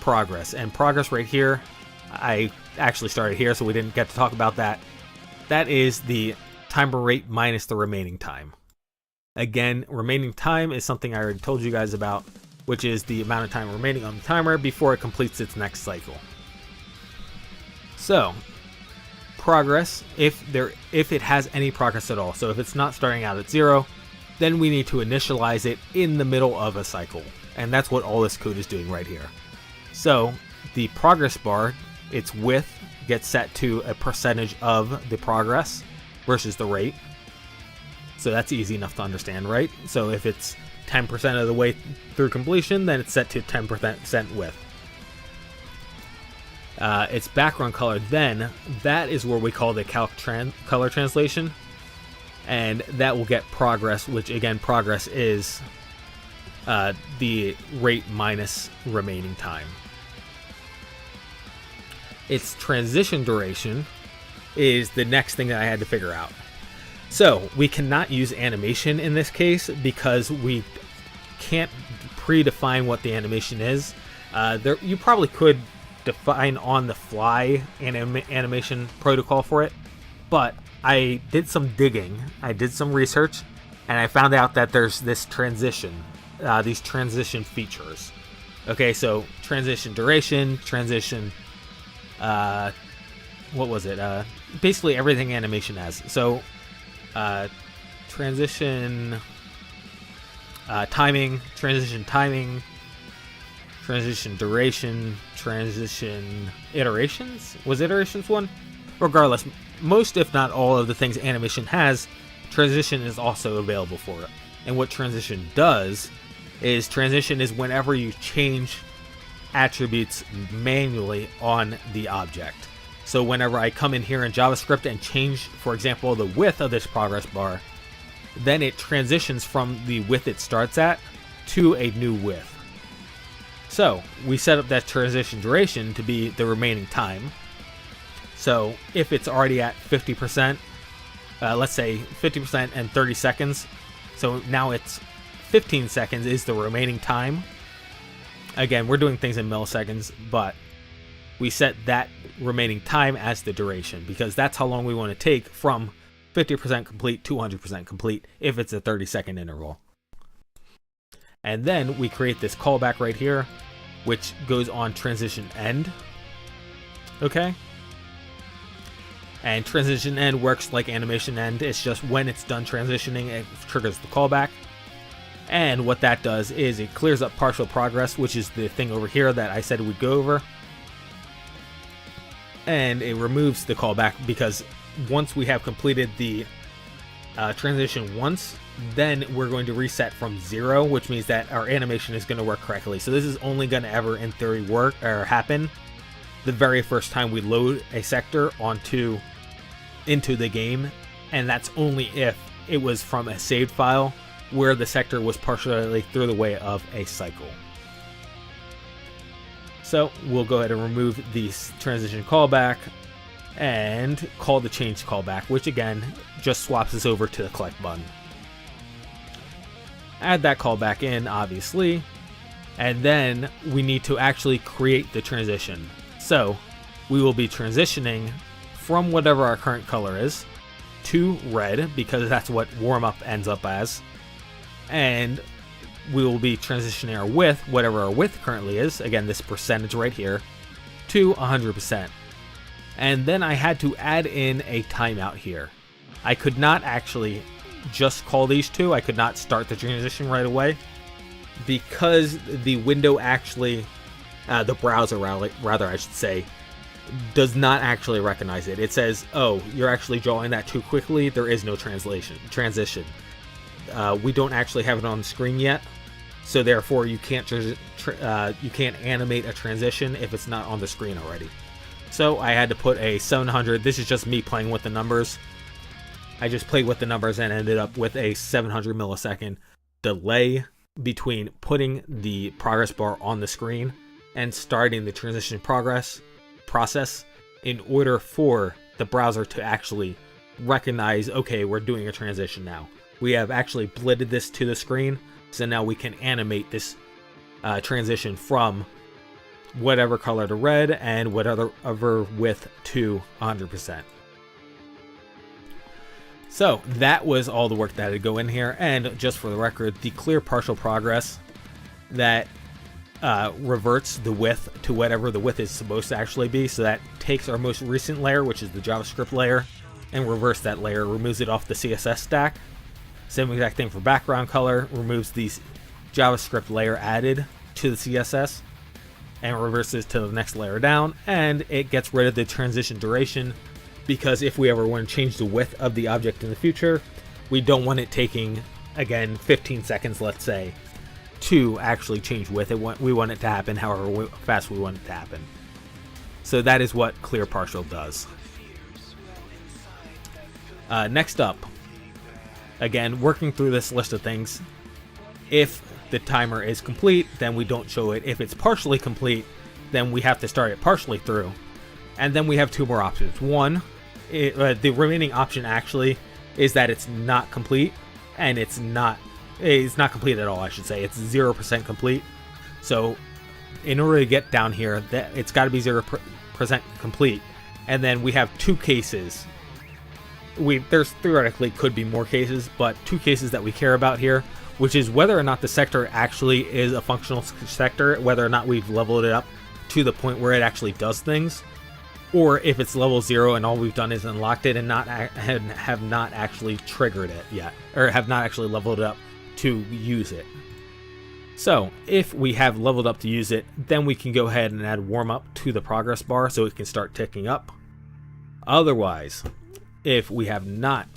progress, and progress right here, I actually started here so we didn't get to talk about that. That is the timer rate minus the remaining time. Again, remaining time is something I already told you guys about, which is the amount of time remaining on the timer before it completes its next cycle. So, progress, if it has any progress at all, so if it's not starting out at 0, then we need to initialize it in the middle of a cycle, and that's what all this code is doing right here. So the progress bar, its width gets set to a percentage of the progress versus the rate, so that's easy enough to understand, right? So if it's 10% of the way through completion, then it's set to 10% width. Its background color, then that is where we call the color translation, and that will get progress, which again, progress is the rate minus remaining time. Its transition duration is the next thing that I had to figure out. So we cannot use animation in this case because we can't predefine what the animation is. You probably could define on the fly animation protocol for it, but I did some digging, I did some research, and I found out that there's this transition, these transition features. Okay, so transition duration, transition, what was it? Basically everything animation has. So transition timing, transition duration, transition iterations? Was iterations one? Regardless, most if not all of the things animation has, transition is also available for it. And what transition does is transition is whenever you change attributes manually on the object. So whenever I come in here in JavaScript and change, for example, the width of this progress bar, then it transitions from the width it starts at to a new width. So we set up that transition duration to be the remaining time. So if it's already at 50%, let's say 50% and 30 seconds, so now it's 15 seconds is the remaining time. Again, we're doing things in milliseconds, but we set that remaining time as the duration because that's how long we want to take from 50% complete to 100% complete if it's a 30-second interval. And then we create this callback right here, which goes on transition end. Okay? And transition end works like animation end. It's just when it's done transitioning, it triggers the callback. And what that does is it clears up partial progress, which is the thing over here that I said we'd go over. And it removes the callback because once we have completed the transition once, then we're going to reset from 0, which means that our animation is going to work correctly. So this is only going to ever, in theory, work or happen the very first time we load a sector into the game, and that's only if it was from a saved file where the sector was partially through the way of a cycle. So we'll go ahead and remove the transition callback and call the change callback, which again just swaps us over to the collect button. Add that callback in, obviously, and then we need to actually create the transition. So we will be transitioning from whatever our current color is to red, because that's what warm up ends up as, and we will be transitioning our width, whatever our width currently is, again this percentage right here, to 100%. And then I had to add in a timeout here. I could not actually just call these two. I could not start the transition right away because the window actually, the browser rather I should say, does not actually recognize it. It says, oh, you're actually drawing that too quickly. There is no transition. We don't actually have it on the screen yet, so therefore you can't animate a transition if it's not on the screen already. So I had to put a 700. This is just me playing with the numbers. I just played with the numbers and ended up with a 700 millisecond delay between putting the progress bar on the screen and starting the transition process in order for the browser to actually recognize, okay, we're doing a transition now. We have actually blitted this to the screen, so now we can animate this transition from whatever color to red and whatever width to 100%. So that was all the work that had to go in here, and just for the record, the clear partial progress that reverts the width to whatever the width is supposed to actually be. So that takes our most recent layer, which is the JavaScript layer, and reverse that layer, removes it off the CSS stack. Same exact thing for background color, removes the JavaScript layer added to the CSS and reverses to the next layer down, and it gets rid of the transition duration, because if we ever want to change the width of the object in the future, we don't want it taking, again, 15 seconds, let's say, to actually change width. We want it to happen however fast we want it to happen. So that is what clear partial does. Next up, again, working through this list of things, if the timer is complete, then we don't show it. If it's partially complete, then we have to start it partially through. And then we have two more options. One, the remaining option actually is that it's not complete, and it's not complete at all, I should say. It's 0% complete. So in order to get down here, it's got to be 0% complete. And then we have two cases. There's theoretically could be more cases, but two cases that we care about here, which is whether or not the sector actually is a functional sector, whether or not we've leveled it up to the point where it actually does things, or if it's level 0 and all we've done is unlocked it and have not actually triggered it yet, or have not actually leveled it up to use it. So if we have leveled up to use it, then we can go ahead and add warm up to the progress bar so it can start ticking up. Otherwise, if we have not,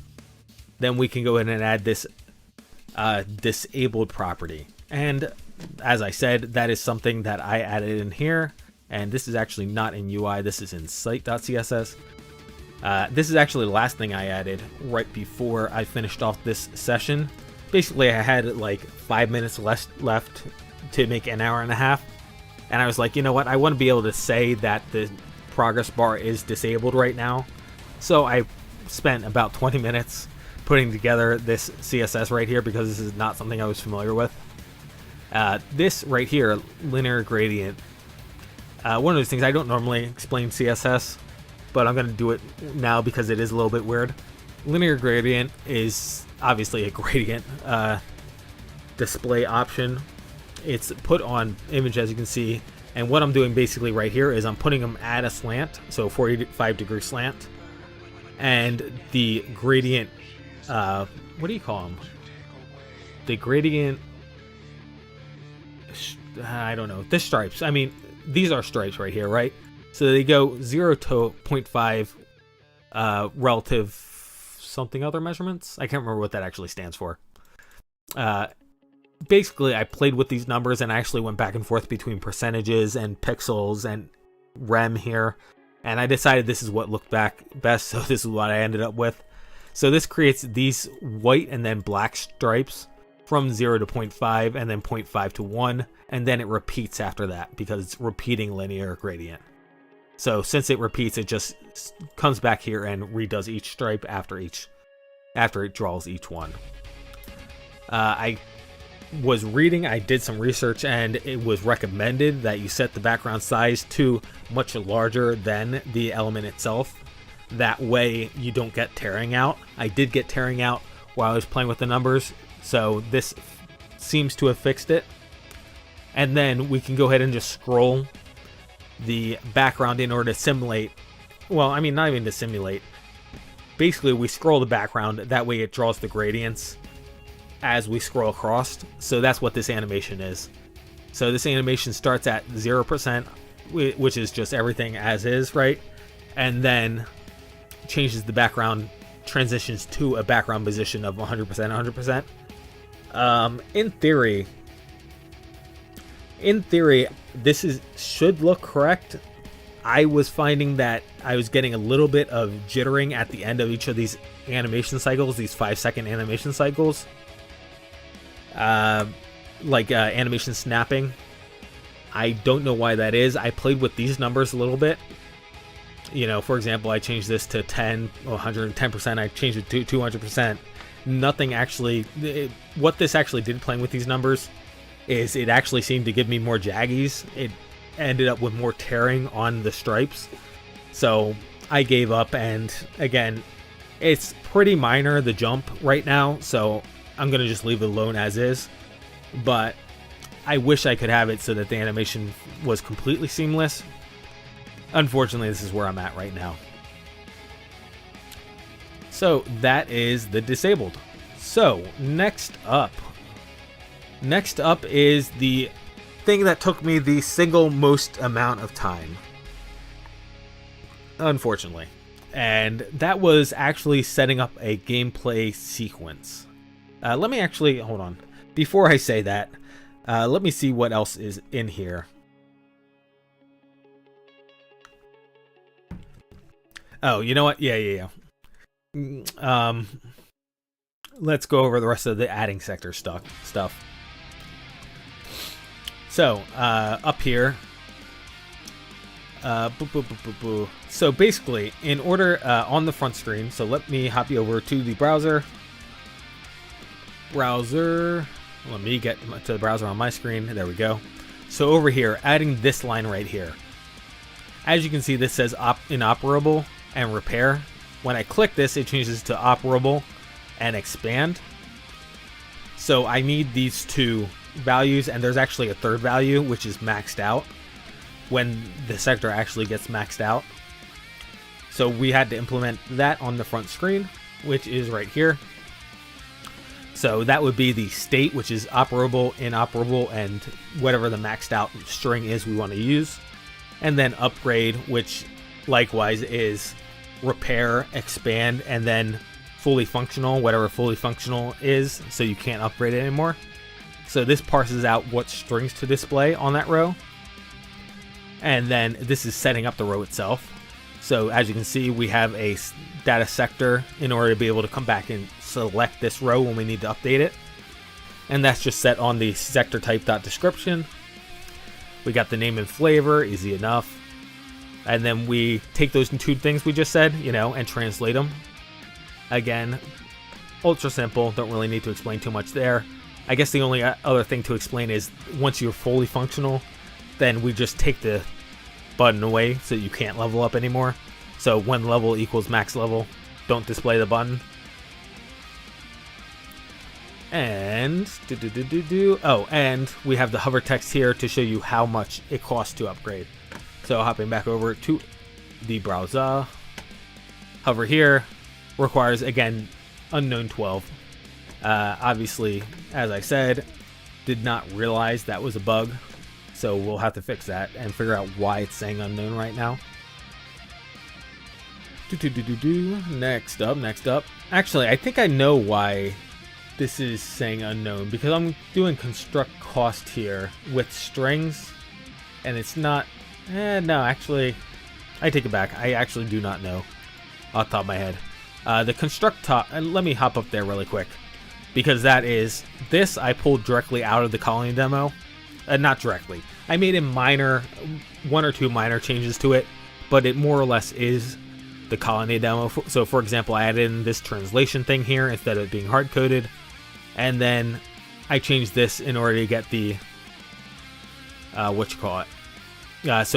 then we can go ahead and add this disabled property. And as I said, that is something that I added in here, and this is actually not in UI, this is in site.css. This is actually the last thing I added right before I finished off this session. Basically, I had like 5 minutes left to make an hour and a half, and I was like, you know what, I want to be able to say that the progress bar is disabled right now. So I spent about 20 minutes putting together this CSS right here, because this is not something I was familiar with. This right here, linear gradient, one of those things, I don't normally explain CSS, but I'm going to do it now because it is a little bit weird. Linear gradient is obviously a gradient display option. It's put on image, as you can see, and what I'm doing basically right here is I'm putting them at a slant, so 45-degree slant, and the gradient, what do you call them? The gradient, I don't know, the stripes. I mean, these are stripes right here, right? So they go 0 to 0.5 relative something other measurements. I can't remember what that actually stands for. Basically, I played with these numbers and I actually went back and forth between percentages and pixels and rem here, and I decided this is what looked back best, so this is what I ended up with. So this creates these white and then black stripes from 0 to 0.5 and then 0.5 to 1, and then it repeats after that because it's repeating linear gradient. So since it repeats, it just comes back here and redoes each stripe after it draws each one. I was reading, I did some research, and it was recommended that you set the background size to much larger than the element itself. That way you don't get tearing out. I did get tearing out while I was playing with the numbers, so this seems to have fixed it. And then we can go ahead and just scroll the background in order to simulate, well, I mean, not even to simulate. Basically, we scroll the background, that way it draws the gradients as we scroll across. So that's what this animation is. So this animation starts at 0%, which is just everything as is, right? And then changes the background, transitions to a background position of 100%, 100%. In theory, this should look correct. I was finding that I was getting a little bit of jittering at the end of each of these animation cycles, these 5-second animation cycles. Animation snapping. I don't know why that is. I played with these numbers a little bit. You know, for example, I changed this to 110%. I changed it to 200%. Nothing actually... what this actually did playing with these numbers is it actually seemed to give me more jaggies. It ended up with more tearing on the stripes. So I gave up, and again, it's pretty minor, the jump right now, so I'm going to just leave it alone as is. But I wish I could have it so that the animation was completely seamless. Unfortunately, this is where I'm at right now. So that is the disabled. So next up is the thing that took me the single most amount of time, unfortunately, and that was actually setting up a gameplay sequence. Let me actually hold on before I say that. Let me see what else is in here. Oh, you know what? Yeah. Let's go over the rest of the adding sector stuff. So, up here, so basically, in order, on the front screen, so let me hop you over to the browser, let me get to the browser on my screen, there we go. So over here, adding this line right here, as you can see, this says inoperable and repair. When I click this, it changes to operable and expand. So I need these two values, and there's actually a third value which is maxed out when the sector actually gets maxed out. So we had to implement that on the front screen, which is right here. So that would be the state, which is operable, inoperable, and whatever the maxed out string is we want to use. And then upgrade, which likewise is repair, expand, and then fully functional, whatever fully functional is, so you can't upgrade it anymore. So this parses out what strings to display on that row. And then this is setting up the row itself. So as you can see, we have a data sector in order to be able to come back and select this row when we need to update it. And that's just set on the sector type.description. We got the name and flavor, easy enough. And then we take those two things we just said, and translate them. Again, ultra simple, don't really need to explain too much there. I guess the only other thing to explain is once you're fully functional, then we just take the button away so you can't level up anymore. So when level equals max level, don't display the button. And and we have the hover text here to show you how much it costs to upgrade. So hopping back over to the browser, hover here, requires again unknown 12. Obviously, as I said, did not realize that was a bug, so we'll have to fix that and figure out why it's saying unknown right now. Next up. Actually, I think I know why this is saying unknown, because I'm doing construct cost here with strings, and it's not. No, actually, I take it back. I actually do not know off the top of my head. The construct top, and let me hop up there really quick, because that is, this I pulled directly out of the colony demo. Not directly. I made one or two minor changes to it, but it more or less is the colony demo. So for example, I added in this translation thing here instead of it being hard-coded, and then I changed this in order to get the, so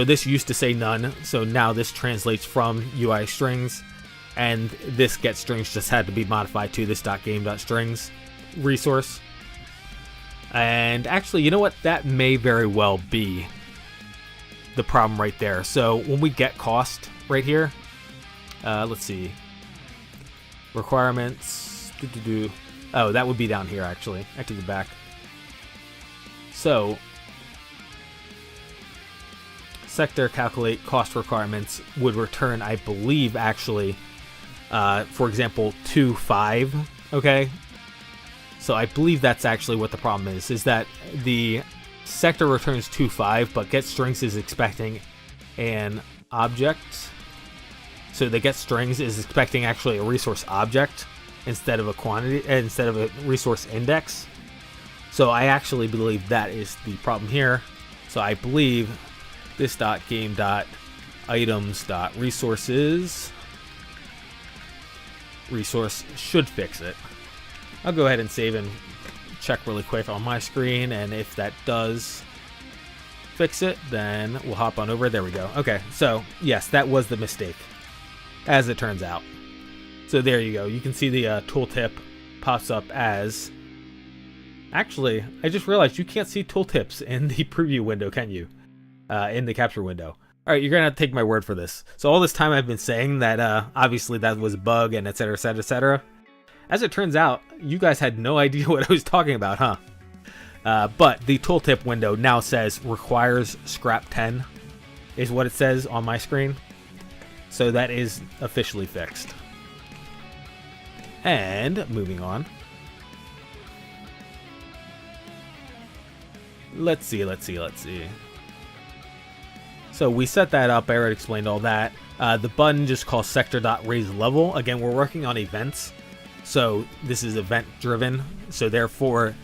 this used to say none, so now this translates from UI strings, and this get strings just had to be modified to this .game.strings resource. And actually, you know what? That may very well be the problem right there. So when we get cost right here, let's see. Requirements. Oh, that would be down here, actually. I take it back. So sector calculate cost requirements would return, I believe, actually, for example, 2.5. Okay. So I believe that's actually what the problem is that the sector returns 2.5, but getStrings is expecting an object. So the getStrings is expecting actually a resource object instead of a quantity, instead of a resource index. So I actually believe that is the problem here. So I believe this .game.items.resources resource should fix it. I'll go ahead and save and check really quick on my screen, and if that does fix it, then we'll hop on over. There we go. Okay, so yes, that was the mistake, as it turns out. So there you go. You can see the tooltip pops up as... Actually, I just realized you can't see tooltips in the preview window, can you? In the capture window. Alright, you're going to have to take my word for this. So all this time I've been saying that obviously that was a bug and etc, etc, etc. As it turns out, you guys had no idea what I was talking about, huh? But the tooltip window now says requires scrap 10 is what it says on my screen. So that is officially fixed. And moving on. Let's see. So we set that up. I already explained all that. The button just calls sector.raiseLevel. Again, we're working on events. So this is event driven. So therefore,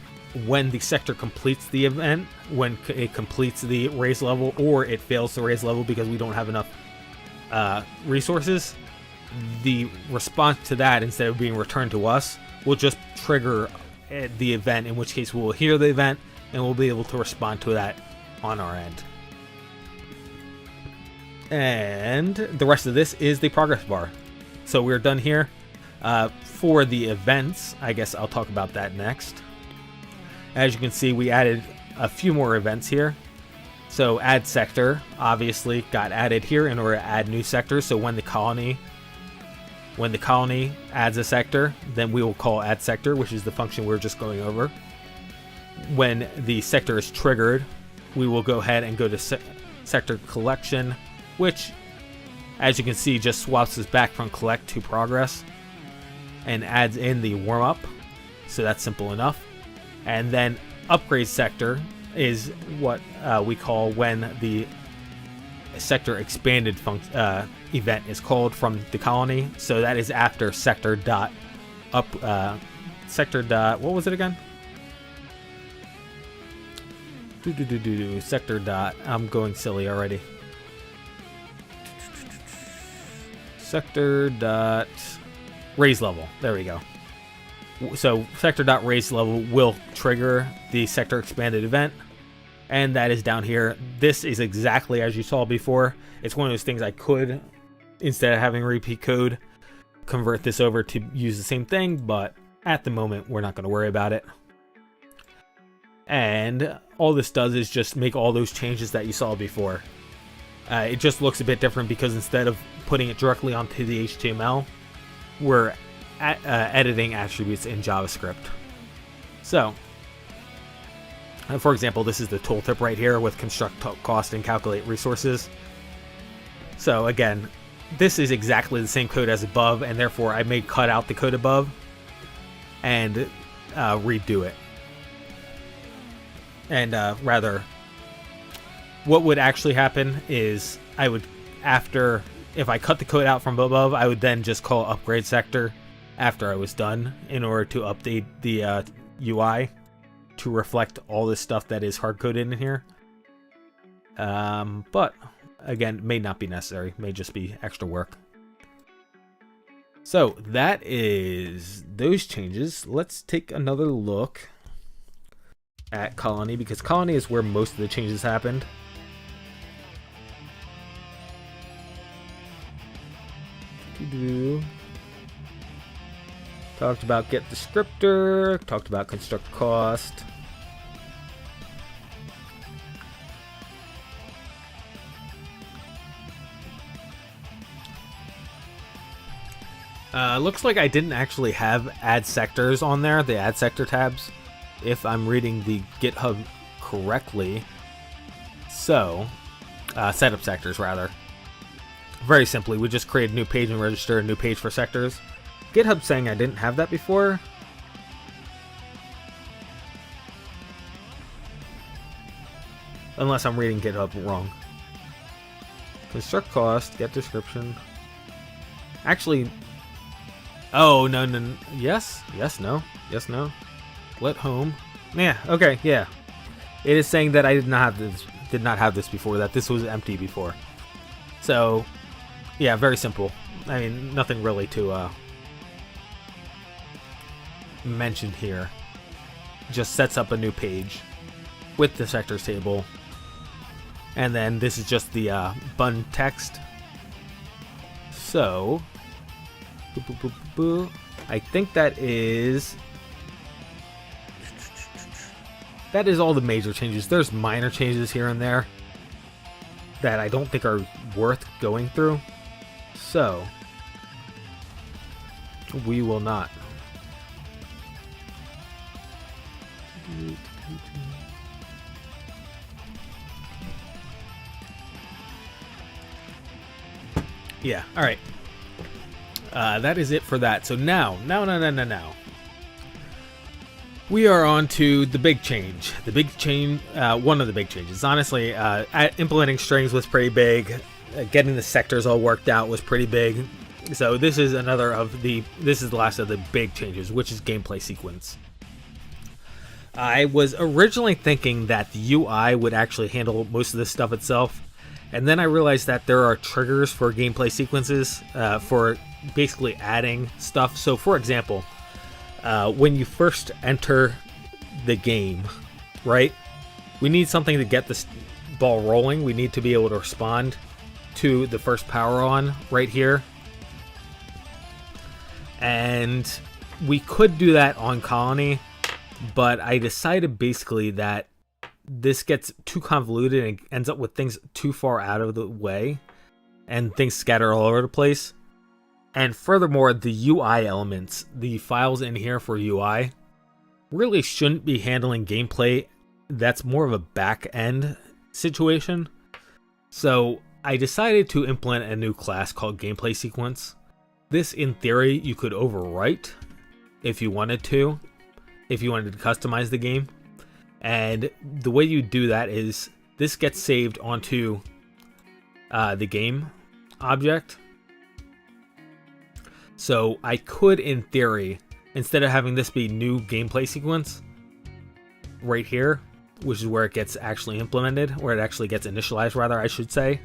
when the sector completes the event, when it completes the raise level, or it fails to raise level because we don't have enough resources, the response to that, instead of being returned to us, will just trigger the event, in which case we will hear the event and we'll be able to respond to that on our end. And the rest of this is the progress bar. So we're done here. For the events, I guess I'll talk about that next. As you can see, we added a few more events here. So add sector obviously got added here in order to add new sectors. So when the colony adds a sector, then we will call add sector, which is the function we were just going over. When the sector is triggered, we will go ahead and go to sector collection, which, as you can see, just swaps us back from collect to progress and adds in the warm-up. So that's simple enough. And then upgrade sector is what we call when the sector expanded event is called from the colony. So that is after sector dot what was it again? Sector dot, I'm going silly already. Sector dot raise level. There we go. So sector dot raise level will trigger the sector expanded event, and that is down here. This is exactly as you saw before. It's one of those things I could, instead of having repeat code, convert this over to use the same thing, but at the moment we're not going to worry about it. And all this does is just make all those changes that you saw before. It just looks a bit different because instead of putting it directly onto the HTML, we're editing attributes in JavaScript. So, for example, this is the tooltip right here with construct cost and calculate resources. So again, this is exactly the same code as above, and therefore I may cut out the code above and redo it. And rather, what would actually happen is I would, after if I cut the code out from above, I would then just call upgrade sector after I was done in order to update the UI to reflect all this stuff that is hard-coded in here. But again, may not be necessary, may just be extra work. So that is those changes. Let's take another look at Colony, because Colony is where most of the changes happened. Talked about get descriptor, talked about construct cost. Looks like I didn't actually have add sectors on there, the add sector tabs, if I'm reading the GitHub correctly. So, setup sectors rather. Very simply, we just create a new page and register a new page for sectors. GitHub saying I didn't have that before. Unless I'm reading GitHub wrong. Construct cost, get description. Actually, oh, no. Yes, no. Let home. Yeah, okay, yeah. It is saying that I did not have this before, that this was empty before. So, yeah, very simple. I mean, nothing really to mention here. Just sets up a new page with the sectors table. And then this is just the bun text. So, I think that is all the major changes. There's minor changes here and there that I don't think are worth going through. So, we will not. Yeah, alright. That is it for that. So now. We are on to the big change. The big change, one of the big changes. Honestly, implementing strings was pretty big. Getting the sectors all worked out was pretty big. So this is this is the last of the big changes, which is gameplay sequence. I was originally thinking that the UI would actually handle most of this stuff itself. And then I realized that there are triggers for gameplay sequences for basically adding stuff. So for example, when you first enter the game, right? We need something to get this ball rolling. We need to be able to respond to the first power on right here. And we could do that on Colony, but I decided basically that this gets too convoluted and ends up with things too far out of the way and things scatter all over the place. And furthermore, the UI elements, the files in here for UI, really shouldn't be handling gameplay. That's more of a back end situation. So I decided to implement a new class called gameplay sequence. This, in theory, you could overwrite if you wanted to customize the game. And the way you do that is this gets saved onto the game object. So I could, in theory, instead of having this be new gameplay sequence right here, which is where it gets actually implemented, where it actually gets initialized, rather, I should say,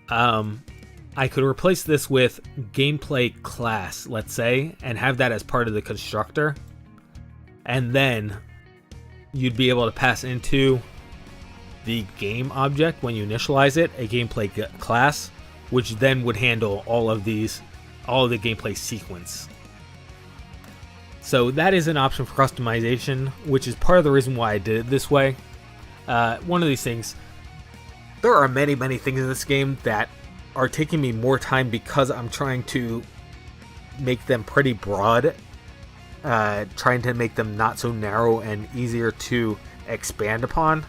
I could replace this with gameplay class, let's say, and have that as part of the constructor. And then you'd be able to pass into the game object when you initialize it, a gameplay class, which then would handle all of the gameplay sequence. So that is an option for customization, which is part of the reason why I did it this way. One of these things, there are many things in this game that are taking me more time because I'm trying to make them pretty broad, trying to make them not so narrow and easier to expand upon.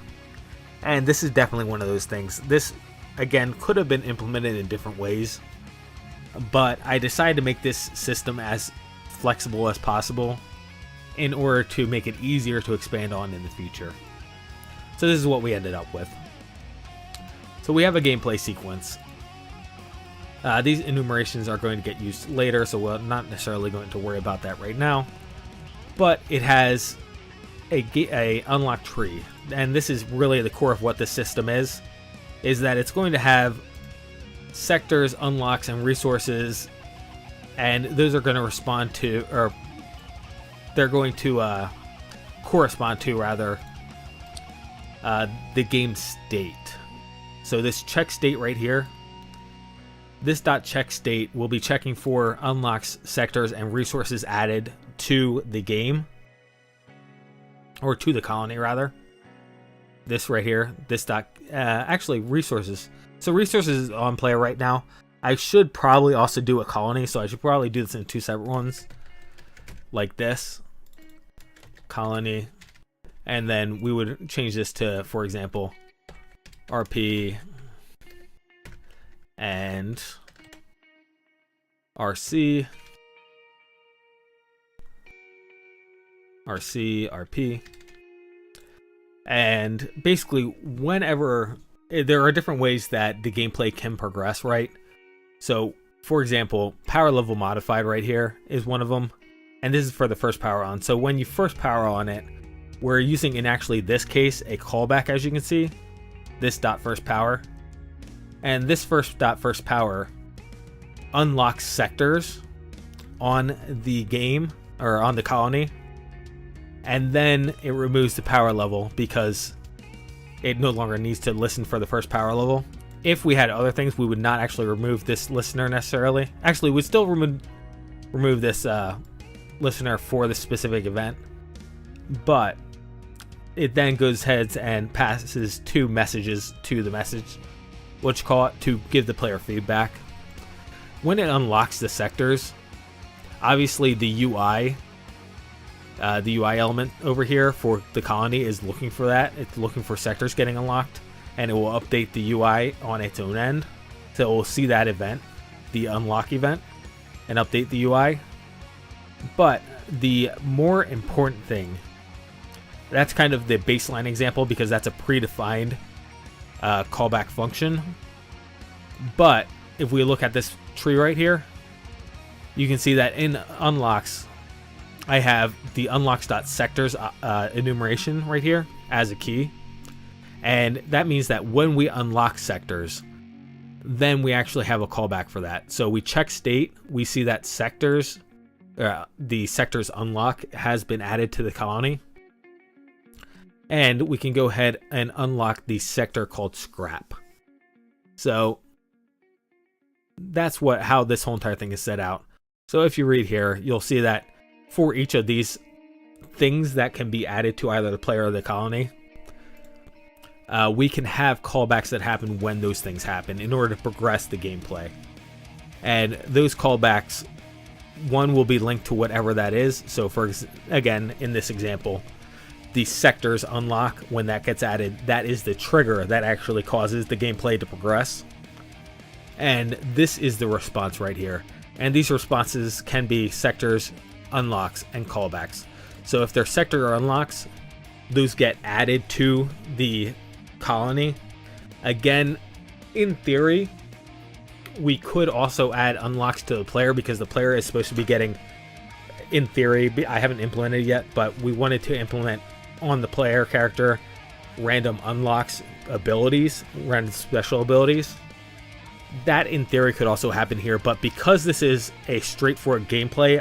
And this is definitely one of those things. This, again, could have been implemented in different ways, but I decided to make this system as flexible as possible in order to make it easier to expand on in the future. So this is what we ended up with. So we have a gameplay sequence. These enumerations are going to get used later, so we're not necessarily going to worry about that right now. But it has a unlock tree, and this is really the core of what this system is that it's going to have sectors, unlocks, and resources, and those are going to respond to, or they're going to correspond to, rather, the game state. So this check state right here, this .check state will be checking for unlocks, sectors, and resources added to the game, or to the colony rather. This right here, this actually resources. So resources is on player right now. I should probably also do a colony, so I should probably do this in 2 separate ones, like this colony, and then we would change this to, for example, RP and RC, RP. And basically, whenever there are different ways that the gameplay can progress, right? So, for example, power level modified right here is one of them, and this is for the first power on. So when you first power on it, we're using, in actually this case, a callback, as you can see, this .first power, and this first power unlocks sectors on the game, or on the colony, and then it removes the power level because it no longer needs to listen for the first power level. If we had other things, we would not actually remove this listener necessarily. Actually, we'd still remove this listener for the specific event, but it then goes ahead and passes 2 messages to the message, what you call it, to give the player feedback. When it unlocks the sectors, obviously the UI element over here for the colony is looking for that. It's looking for sectors getting unlocked, and it will update the UI on its own end. So it will see that event, the unlock event, and update the UI. But the more important thing, that's kind of the baseline example because that's a predefined callback function. But if we look at this tree right here, you can see that in unlocks, I have the unlocks.sectors enumeration right here as a key. And that means that when we unlock sectors, then we actually have a callback for that. So we check state, we see that sectors, the sectors unlock has been added to the colony. And we can go ahead and unlock the sector called scrap. So that's how this whole entire thing is set out. So if you read here, you'll see that for each of these things that can be added to either the player or the colony, we can have callbacks that happen when those things happen in order to progress the gameplay. And those callbacks, one will be linked to whatever that is. So again, in this example, the sectors unlock, when that gets added, that is the trigger that actually causes the gameplay to progress. And this is the response right here. And these responses can be sectors, unlocks, and callbacks. So if they're sector or unlocks, those get added to the colony. Again, in theory, we could also add unlocks to the player because the player is supposed to be getting, in theory, I haven't implemented it yet, but we wanted to implement on the player character random unlocks abilities, random special abilities. That in theory could also happen here, but because this is a straightforward gameplay,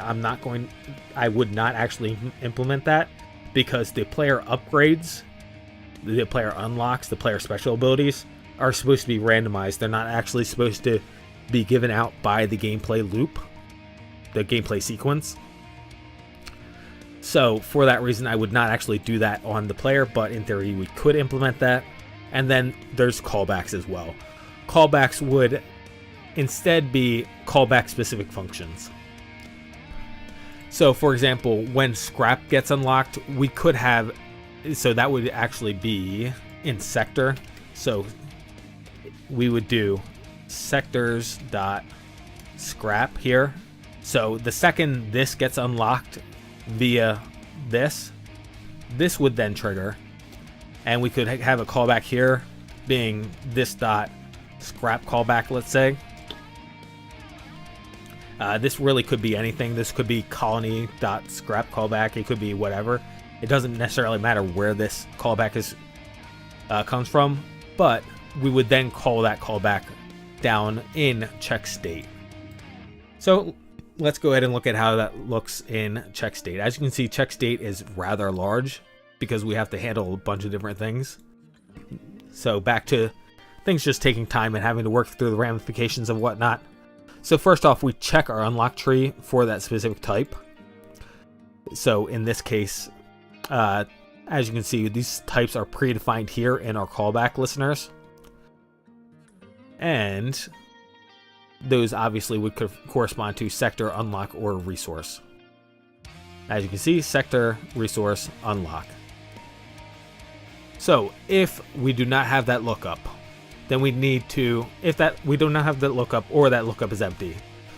I would not actually implement that because the player upgrades, the player unlocks, the player special abilities are supposed to be randomized. They're not actually supposed to be given out by the gameplay loop, the gameplay sequence. So for that reason, I would not actually do that on the player, but in theory, we could implement that. And then there's callbacks as well. Callbacks would instead be callback specific functions. So for example, when scrap gets unlocked, we could have, so that would actually be in sector. So we would do sectors dot scrap here. So the second this gets unlocked via this would then trigger, and we could have a callback here being this dot scrap callback, let's say. This really could be anything. This could be colony.scrap callback. It could be whatever. It doesn't necessarily matter where this callback is comes from, but we would then call that callback down in check state. So let's go ahead and look at how that looks in check state. As you can see, check state is rather large because we have to handle a bunch of different things. So back to things just taking time and having to work through the ramifications of whatnot. So first off, we check our unlock tree for that specific type. So in this case, as you can see, these types are predefined here in our callback listeners. And those obviously would correspond to sector, unlock, or resource. As you can see, sector, resource, unlock. So if we do not have that lookup, then we need to, we do not have that lookup or that lookup is empty.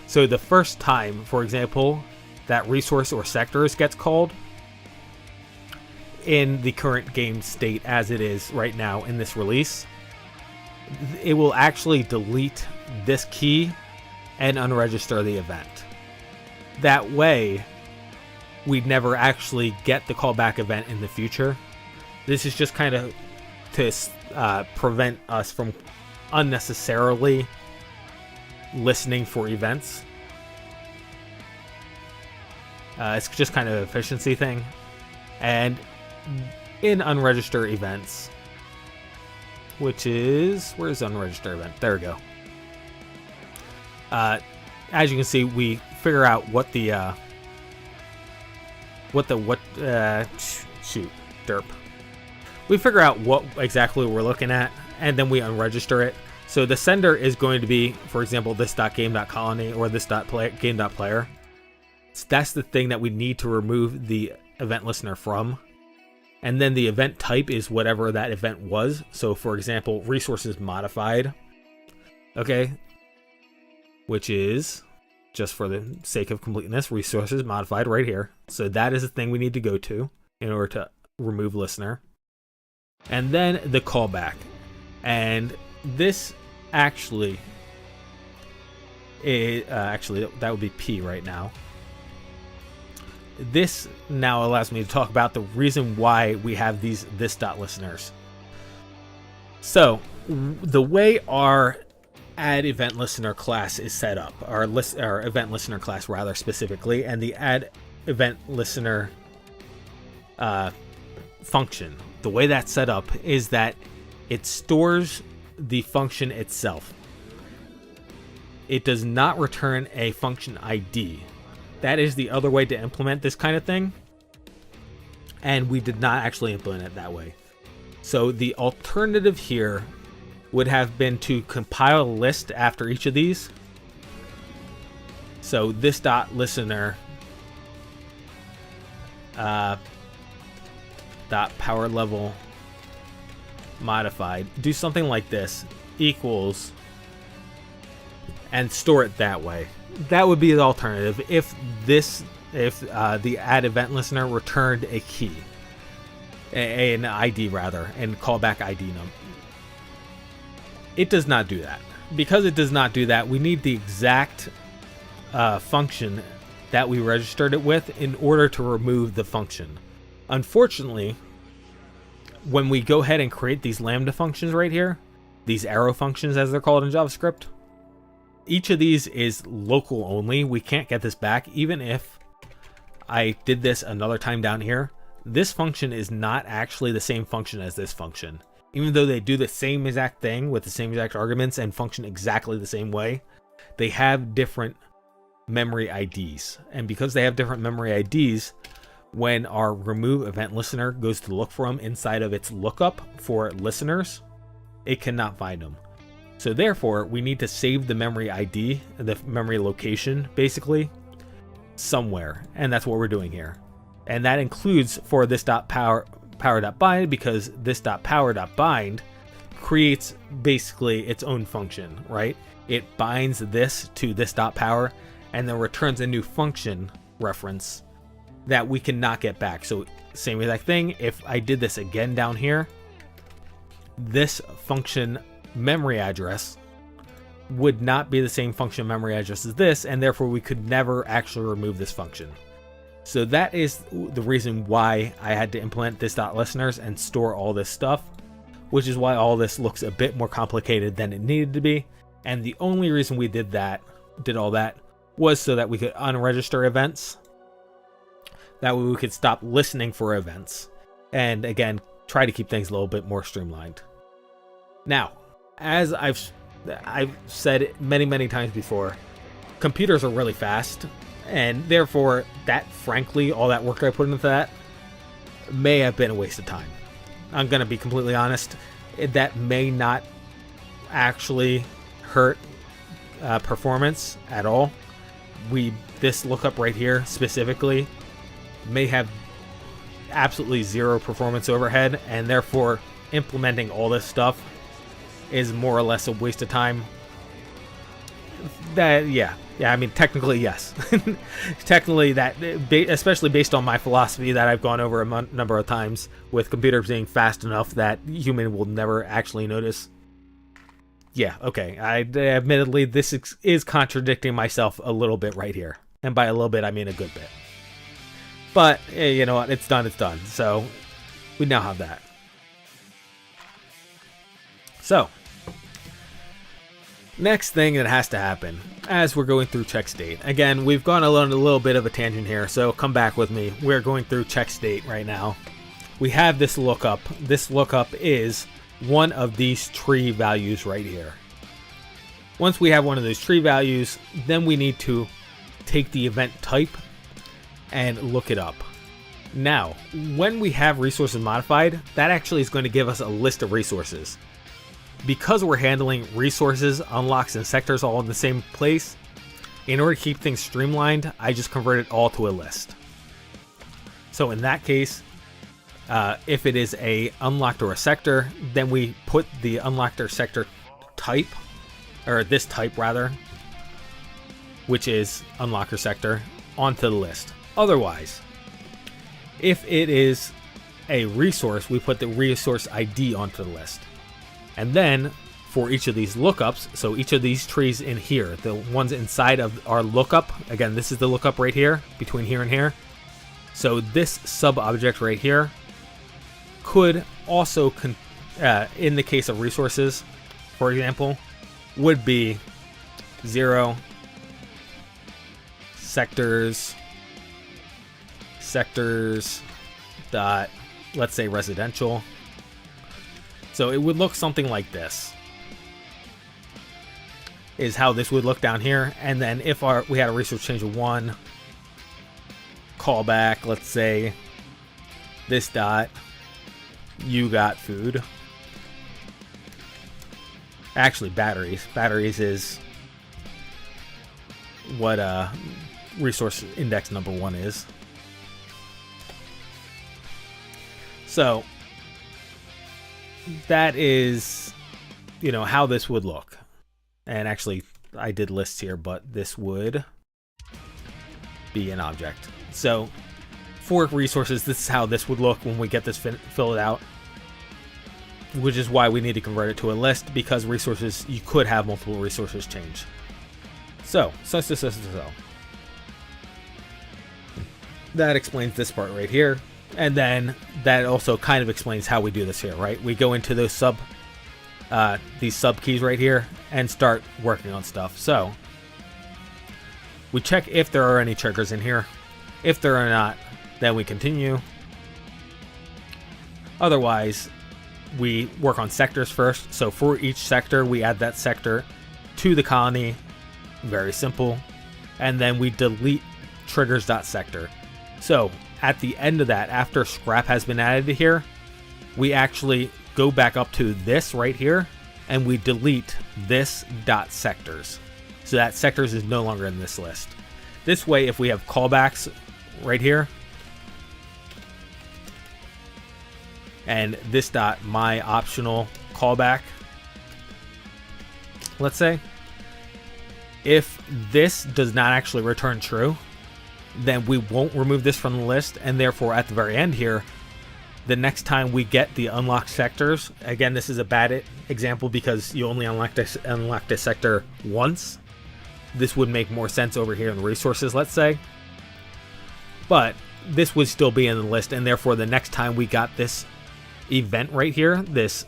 So the first time, for example, that resource or sectors gets called in the current game state as it is right now in this release, it will actually delete this key and unregister the event. That way, we'd never actually get the callback event in the future. This is just kind of to prevent us from unnecessarily listening for events. It's just kind of an efficiency thing. And in unregister events, which is, where's unregister event? There we go. As you can see, we figure out what the derp. We figure out what exactly we're looking at, and then we unregister it. So the sender is going to be, for example, this.game.colony or this.game.player. So that's the thing that we need to remove the event listener from. And then the event type is whatever that event was. So for example, resources modified. Okay. Which is, just for the sake of completeness, resources modified right here. So that is the thing we need to go to in order to remove listener. And then the callback. And this actually is, that would be P right now. This now allows me to talk about the reason why we have these this.listeners. So the way our add event listener class is set up, our event listener class rather specifically, and the add event listener function, the way that's set up is that it stores the function itself. It does not return a function ID. That is the other way to implement this kind of thing, and we did not actually implement it that way. So the alternative here would have been to compile a list after each of these. So this dot listener dot power level modified, do something like this, equals, and store it that way. That would be the alternative if the add event listener returned a key, an ID rather, and callback ID number. It does not do that. Because it does not do that, we need the exact function that we registered it with in order to remove the function. Unfortunately, when we go ahead and create these lambda functions right here, these arrow functions as they're called in JavaScript, each of these is local only. We can't get this back. Even if I did this another time down here, this function is not actually the same function as this function. Even though they do the same exact thing with the same exact arguments and function exactly the same way, they have different memory IDs. And because they have different memory IDs, when our remove event listener goes to look for them inside of its lookup for listeners, it cannot find them. So therefore, we need to save the memory ID, the memory location, basically, somewhere. And that's what we're doing here. And that includes for this power.bind, because this power.bind creates basically its own function, right? It binds this to this .power and then returns a new function reference that we cannot get back. So same exact thing. If I did this again down here, this function memory address would not be the same function memory address as this, and therefore we could never actually remove this function. So that is the reason why I had to implement this .listeners and store all this stuff, which is why all this looks a bit more complicated than it needed to be. And the only reason we did all that, was so that we could unregister events. That way we could stop listening for events. And again, try to keep things a little bit more streamlined. Now, as I've said it many times before, computers are really fast, and therefore that, frankly, all that work I put into that may have been a waste of time. I'm going to be completely honest. That may not actually hurt performance at all. This lookup right here specifically may have absolutely zero performance overhead, and therefore implementing all this stuff is more or less a waste of time. I mean, technically, yes. Technically, that, especially based on my philosophy that I've gone over a number of times with computers being fast enough that human will never actually notice. Yeah, okay. Admittedly, this is contradicting myself a little bit right here. And by a little bit, I mean a good bit. But, you know what? It's done, it's done. So, we now have that. So, next thing that has to happen as we're going through check state. Again, we've gone on a little bit of a tangent here, so come back with me. We're going through check state right now. We have this lookup. This lookup is one of these tree values right here. Once we have one of those tree values, then we need to take the event type and look it up. Now, when we have resources modified, that actually is going to give us a list of resources. Because we're handling resources, unlocks, and sectors all in the same place, in order to keep things streamlined, I just convert it all to a list. So in that case, if it is a unlocked or a sector, then we put the unlocked or sector type, or this type rather, which is unlocked or sector, onto the list. Otherwise, if it is a resource, we put the resource ID onto the list. And then for each of these lookups, so each of these trees in here, the ones inside of our lookup, again, this is the lookup right here, between here and here. So this sub-object right here could also, in the case of resources, for example, would be 0 sectors dot, let's say, residential. So it would look something like this, is how this would look down here. And then if we had a resource change of 1, callback, let's say this dot, you got food. Actually, batteries. Batteries is what resource index number 1 is. So that is, you know, how this would look. And actually, I did lists here, but this would be an object. So for resources, this is how this would look when we get this filled out, which is why we need to convert it to a list, because resources, you could have multiple resources change. So that explains this part right here. And then that also kind of explains how we do this here, right? We go into those these sub keys right here and start working on stuff. So we check if there are any triggers in here. If there are not, then we continue. Otherwise, we work on sectors first. So for each sector, we add that sector to the colony. Very simple. And then we delete triggers.sector. So at the end of that, after scrap has been added to here, we actually go back up to this right here and we delete this dot sectors. So that sectors is no longer in this list. This way, if we have callbacks right here, and this dot my optional callback, let's say, if this does not actually return true, then we won't remove this from the list, and therefore at the very end here, the next time we get the unlocked sectors, again, this is a bad example because you only unlocked a sector once. This would make more sense over here in the resources, let's say. But this would still be in the list, and therefore the next time we got this event right here, this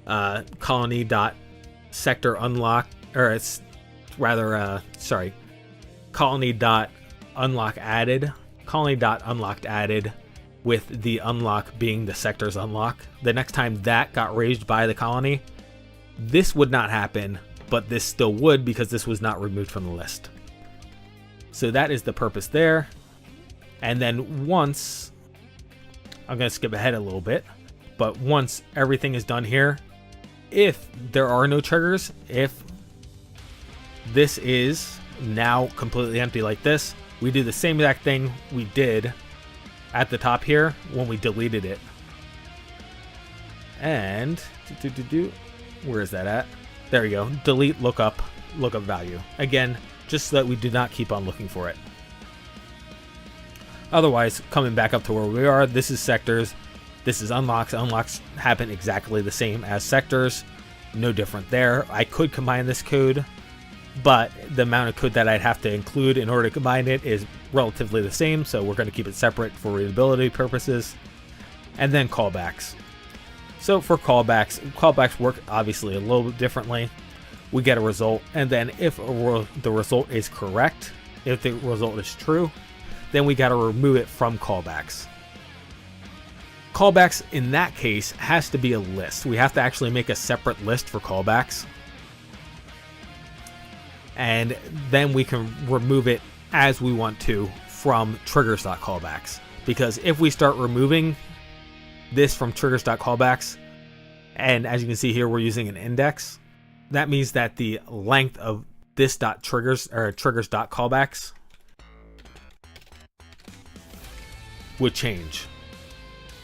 colony.sector unlock, or it's rather, colony.unlock added, colony.unlocked added, with the unlock being the sector's unlock. The next time that got raised by the colony, this would not happen, but this still would because this was not removed from the list. So that is the purpose there. And then once, I'm going to skip ahead a little bit, but once everything is done here, if there are no triggers, if this is now completely empty like this, we do the same exact thing we did at the top here when we deleted it. And where is that at? There we go. Delete lookup value. Again, just so that we do not keep on looking for it. Otherwise, coming back up to where we are, this is sectors, this is unlocks. Unlocks happen exactly the same as sectors. No different there. I could combine this code, but the amount of code that I'd have to include in order to combine it is relatively the same, so we're going to keep it separate for readability purposes. And then callbacks. So for callbacks work obviously a little bit differently. We get a result, and then if the result is correct, if the result is true, then we got to remove it from callbacks. Callbacks in that case has to be a list. We have to actually make a separate list for callbacks. And then we can remove it as we want to from triggers.callbacks. Because if we start removing this from triggers.callbacks, and as you can see here, we're using an index, that means that the length of this .triggers or triggers.callbacks would change.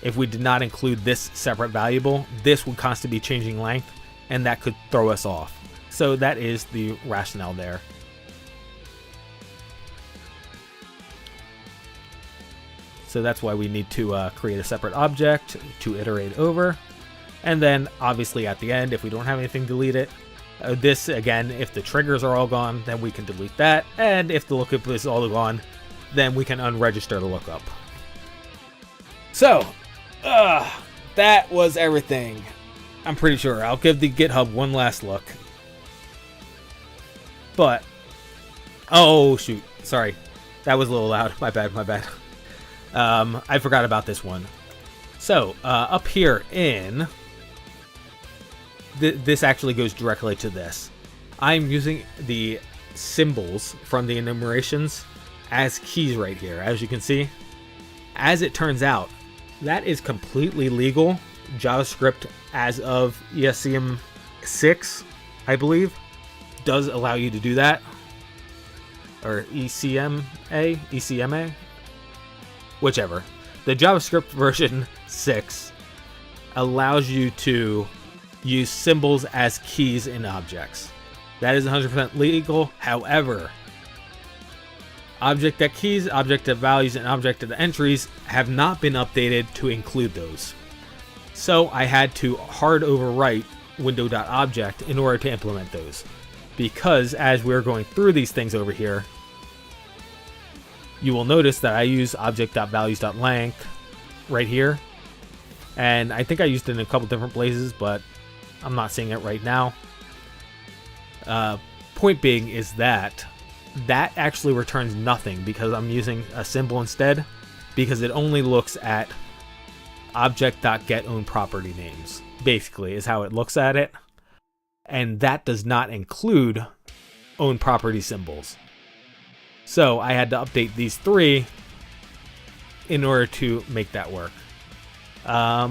If we did not include this separate variable, this would constantly be changing length, and that could throw us off. So that is the rationale there. So that's why we need to create a separate object to iterate over. And then obviously at the end, if we don't have anything, delete it. This again, if the triggers are all gone, then we can delete that. And if the lookup is all gone, then we can unregister the lookup. So, that was everything. I'm pretty sure. I'll give the GitHub one last look. But, oh shoot, sorry. That was a little loud. My bad. I forgot about this one. So, up here in... this actually goes directly to this. I'm using the symbols from the enumerations as keys right here, as you can see. As it turns out, that is completely legal. JavaScript, as of ESCM 6, I believe, does allow you to do that. Or ECMA? Whichever. The JavaScript version 6 allows you to use symbols as keys in objects. That is 100% legal. However, object.keys, object.values, and object.entries have not been updated to include those. So I had to hard overwrite window.object in order to implement those. Because as we're going through these things over here, you will notice that I use object.values.length right here. And I think I used it in a couple different places, but I'm not seeing it right now. Point being is that actually returns nothing because I'm using a symbol instead, because it only looks at object.getOwnProperty names, basically, is how it looks at it. And that does not include own property symbols. So I had to update these three in order to make that work. At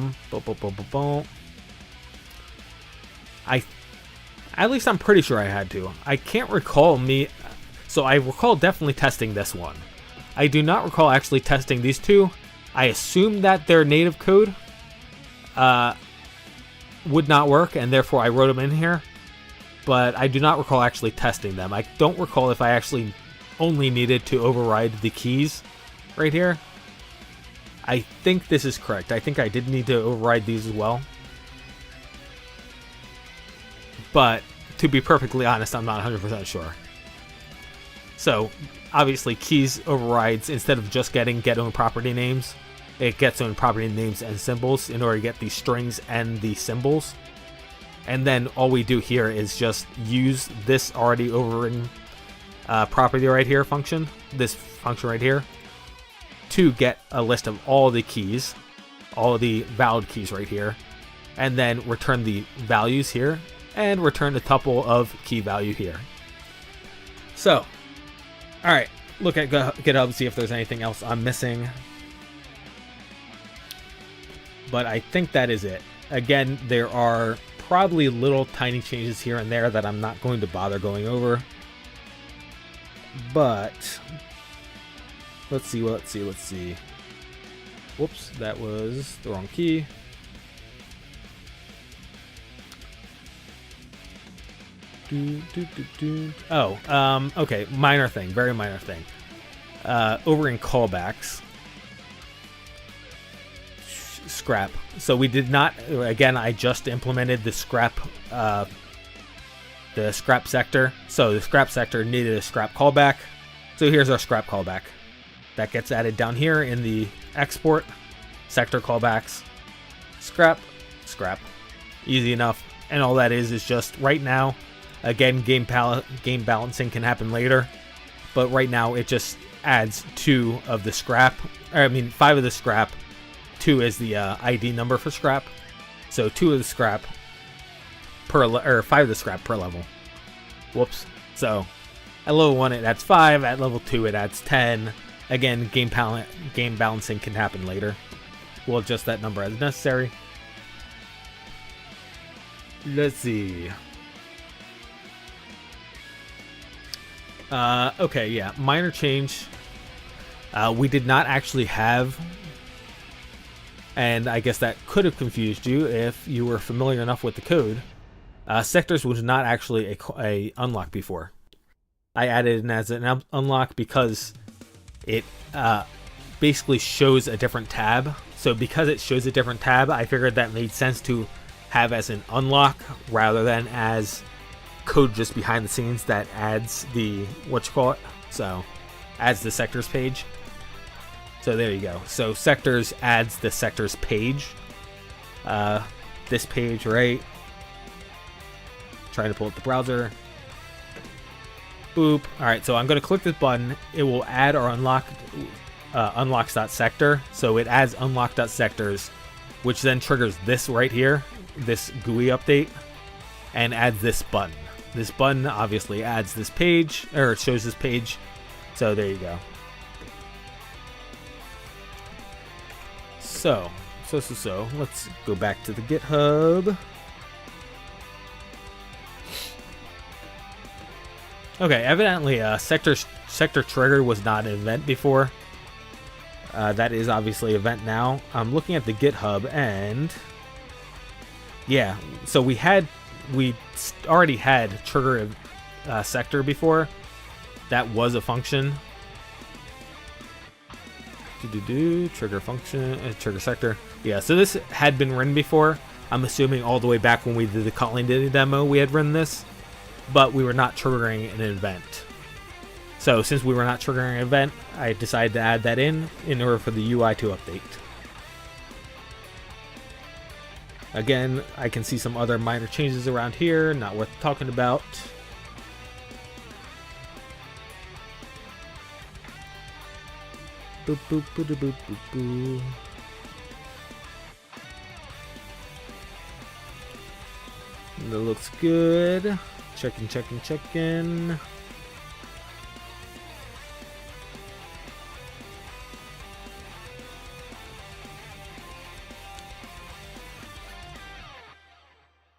least I'm pretty sure I had to. I can't recall so I recall definitely testing this one. I do not recall actually testing these two. I assume that their native code would not work, and therefore I wrote them in here. But I do not recall actually testing them. I don't recall if I actually only needed to override the keys right here. I think this is correct. I think I did need to override these as well. But to be perfectly honest, I'm not 100% sure. So obviously keys overrides, instead of just getting get own property names, it gets own property names and symbols in order to get the strings and the symbols. And then all we do here is just use this already overridden property right here function, this function right here, to get a list of all the keys, all the valid keys right here, and then return the values here and return a tuple of key value here. So, all right, look at GitHub, see if there's anything else I'm missing. But I think that is it. Again, there are probably little tiny changes here and there that I'm not going to bother going over. But let's see. Whoops, that was the wrong key. Oh, okay, minor thing, very minor thing. Over in callbacks, scrap. So we did not, again, I just implemented the scrap sector. So the scrap sector needed a scrap callback. So here's our scrap callback. That gets added down here in the export sector callbacks. Scrap. Easy enough. And all that is just right now. Again, game balancing can happen later, but right now it just adds 2 of the scrap. 5 of the scrap. 2 is the ID number for scrap. So 2 of the scrap per or 5 of the scrap per level. Whoops. So at level 1 it adds 5. At level 2 it adds 10. Again, game balancing can happen later. We'll adjust that number as necessary. Let's see. Okay, yeah, minor change. We did not actually have, and I guess that could have confused you if you were familiar enough with the code. Sectors was not actually a unlock before. I added it as an unlock because it basically shows a different tab. So because it shows a different tab, I figured that made sense to have as an unlock rather than as code just behind the scenes that adds the so adds the sectors page. So there you go. So sectors adds the sectors page. This page, right? Trying to pull up the browser. Boop. All right, so I'm going to click this button. It will add our unlocks.sector. So it adds unlock.sectors, which then triggers this right here, this GUI update, and adds this button. This button obviously adds this page, or shows this page. So there you go. So let's go back to the GitHub. Okay, evidently sector trigger was not an event before. That is obviously an event now. I'm looking at the GitHub and yeah, so we already had trigger sector before. That was a function. Trigger function, trigger sector. Yeah, so this had been written before. I'm assuming all the way back when we did the Kotlin demo, we had written this, but we were not triggering an event. So since we were not triggering an event, I decided to add that in order for the UI to update. Again, I can see some other minor changes around here, not worth talking about. Boop, boop, boop, boop, boop, boop. That looks good. Checking.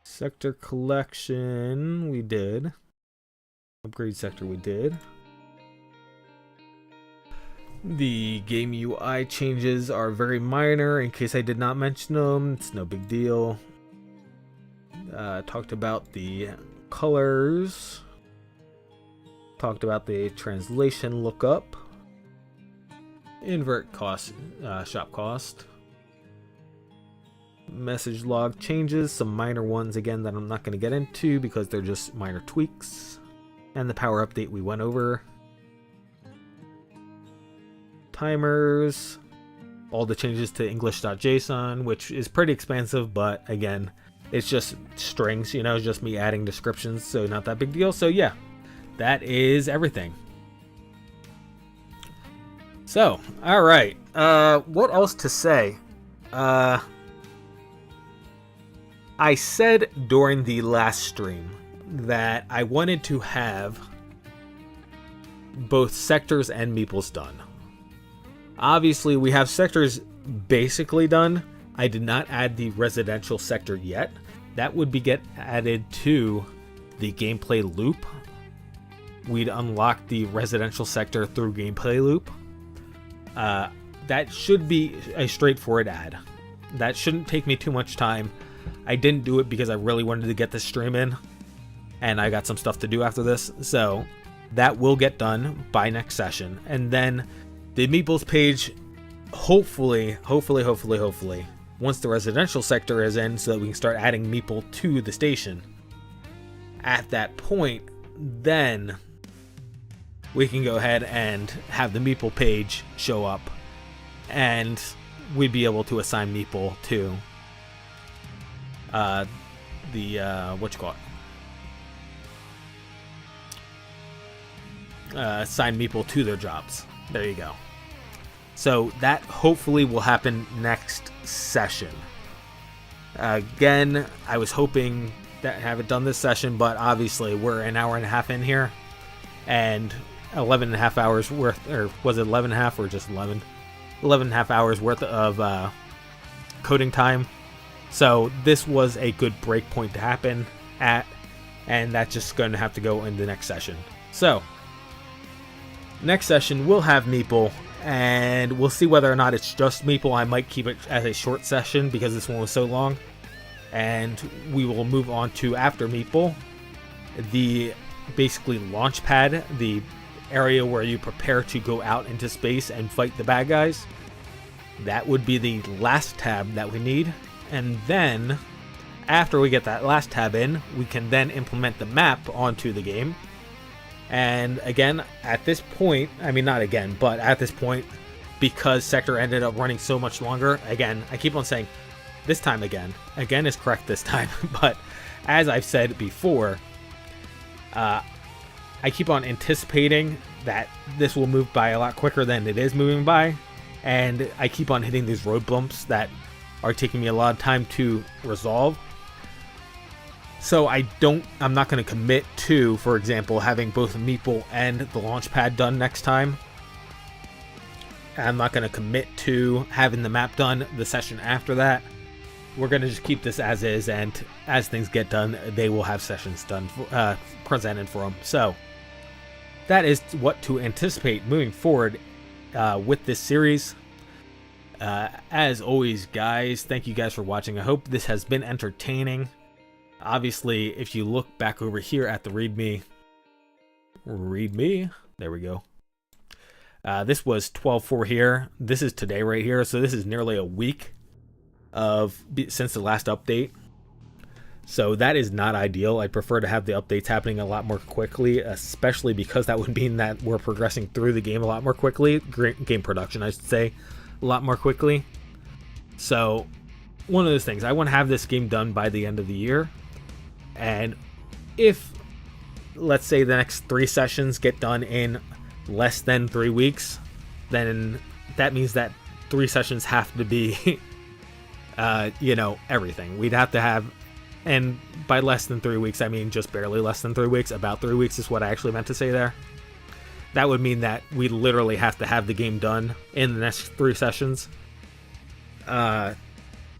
Sector collection, we did. Upgrade sector, we did. The game UI changes are very minor. In case I did not mention them, it's no big deal. Talked about the colors. Talked about the translation lookup. invert cost, shop cost. Message log changes, some minor ones again that I'm not going to get into because they're just minor tweaks. And the power update we went over. Timers, all the changes to English.json, which is pretty expensive, but again, it's just strings, you know, it's just me adding descriptions, so not that big deal. So yeah, that is everything. So, alright, what else to say? I said during the last stream that I wanted to have both sectors and meeples done. Obviously, we have sectors basically done. I did not add the residential sector yet. That would get added to the gameplay loop. We'd unlock the residential sector through gameplay loop. That should be a straightforward add. That shouldn't take me too much time. I didn't do it because I really wanted to get this stream in, and I ap some stuff to do after this, so that will get done by next session. And then the meeples page, hopefully, once the residential sector is in, so that we can start adding meeple to the station. At that point, then we can go ahead and have the meeple page show up, and we'd be able to assign meeple to assign meeple to their jobs. There you go. So that hopefully will happen next session. Again, I was hoping that have it done this session, but obviously we're an hour and a half in here, and 11 and a half hours worth, or was it 11 and a half or just 11? 11 and a half hours worth of coding time. So this was a good break point to happen at, and that's just going to have to go in the next session. So next session we'll have meeple, and we'll see whether or not it's just meeple. I might keep it as a short session because this one was so long, and we will move on to after meeple, the basically launch pad, the area where you prepare to go out into space and fight the bad guys. That would be the last tab that we need. And then after we get that last tab in, we can then implement the map onto the game. And again, at this point, I mean, not again, but at this point, because Sector ended up running so much longer, again, I keep on saying this time again is correct this time, but as I've said before, I keep on anticipating that this will move by a lot quicker than it is moving by, and I keep on hitting these road bumps that are taking me a lot of time to resolve. So I'm not going to commit to, for example, having both meeple and the launch pad done next time. I'm not going to commit to having the map done the session after that. We're going to just keep this as is, and as things get done, they will have sessions done, presented for them. So that is what to anticipate moving forward with this series. As always, guys, thank you guys for watching. I hope this has been entertaining. Obviously, if you look back over here at the readme, there we go. This was 12.4 here. This is today right here, so this is nearly a week since the last update. So that is not ideal. I prefer to have the updates happening a lot more quickly, especially because that would mean that we're progressing through the game a lot more quickly. Game production, I should say, a lot more quickly. So one of those things, I want to have this game done by the end of the year. And if, let's say, the next 3 sessions get done in less than 3 weeks, then that means that 3 sessions have to be, everything. We'd have to have, and by less than 3 weeks, I mean just barely less than 3 weeks. About 3 weeks is what I actually meant to say there. That would mean that we literally have to have the game done in the next 3 sessions.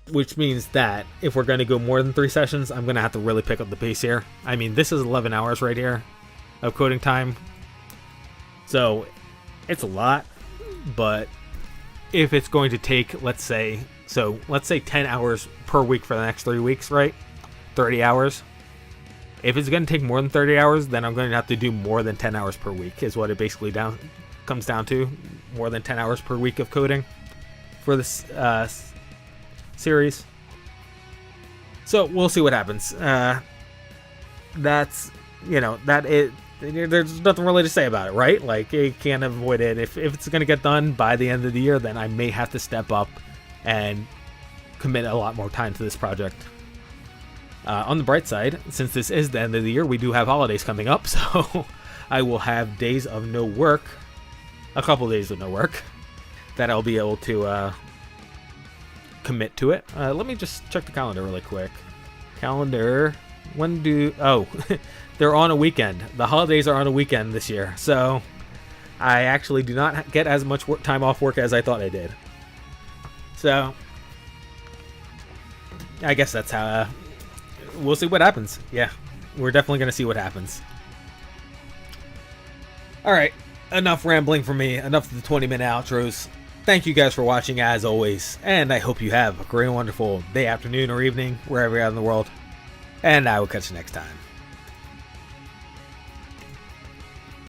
Which means that if we're going to go more than 3 sessions, I'm going to have to really pick up the pace here. I mean, this is 11 hours right here of coding time. So it's a lot, but if it's going to take, let's say 10 hours per week for the next 3 weeks, right? 30 hours. If it's going to take more than 30 hours, then I'm going to have to do more than 10 hours per week is what it basically comes down to. more than 10 hours per week of coding for this series. So we'll see what happens. That's, there's nothing really to say about it, right? Like, you can't avoid it. If it's going to get done by the end of the year, then I may have to step up and commit a lot more time to this project. On the bright side, since this is the end of the year, we do have holidays coming up, so I will have days of no work, a couple days of no work, that I'll be able to commit to it. Let me just check the calendar really quick. Calendar, they're on a weekend. The holidays are on a weekend this year, so I actually do not get as much time off work as I thought I did. So I guess that's how we'll see what happens. Yeah, we're definitely going to see what happens. Alright, enough rambling from me, enough of the 20-minute outros. Thank you guys for watching as always, and I hope you have a great and wonderful day, afternoon, or evening, wherever you're at in the world. And I will catch you next time.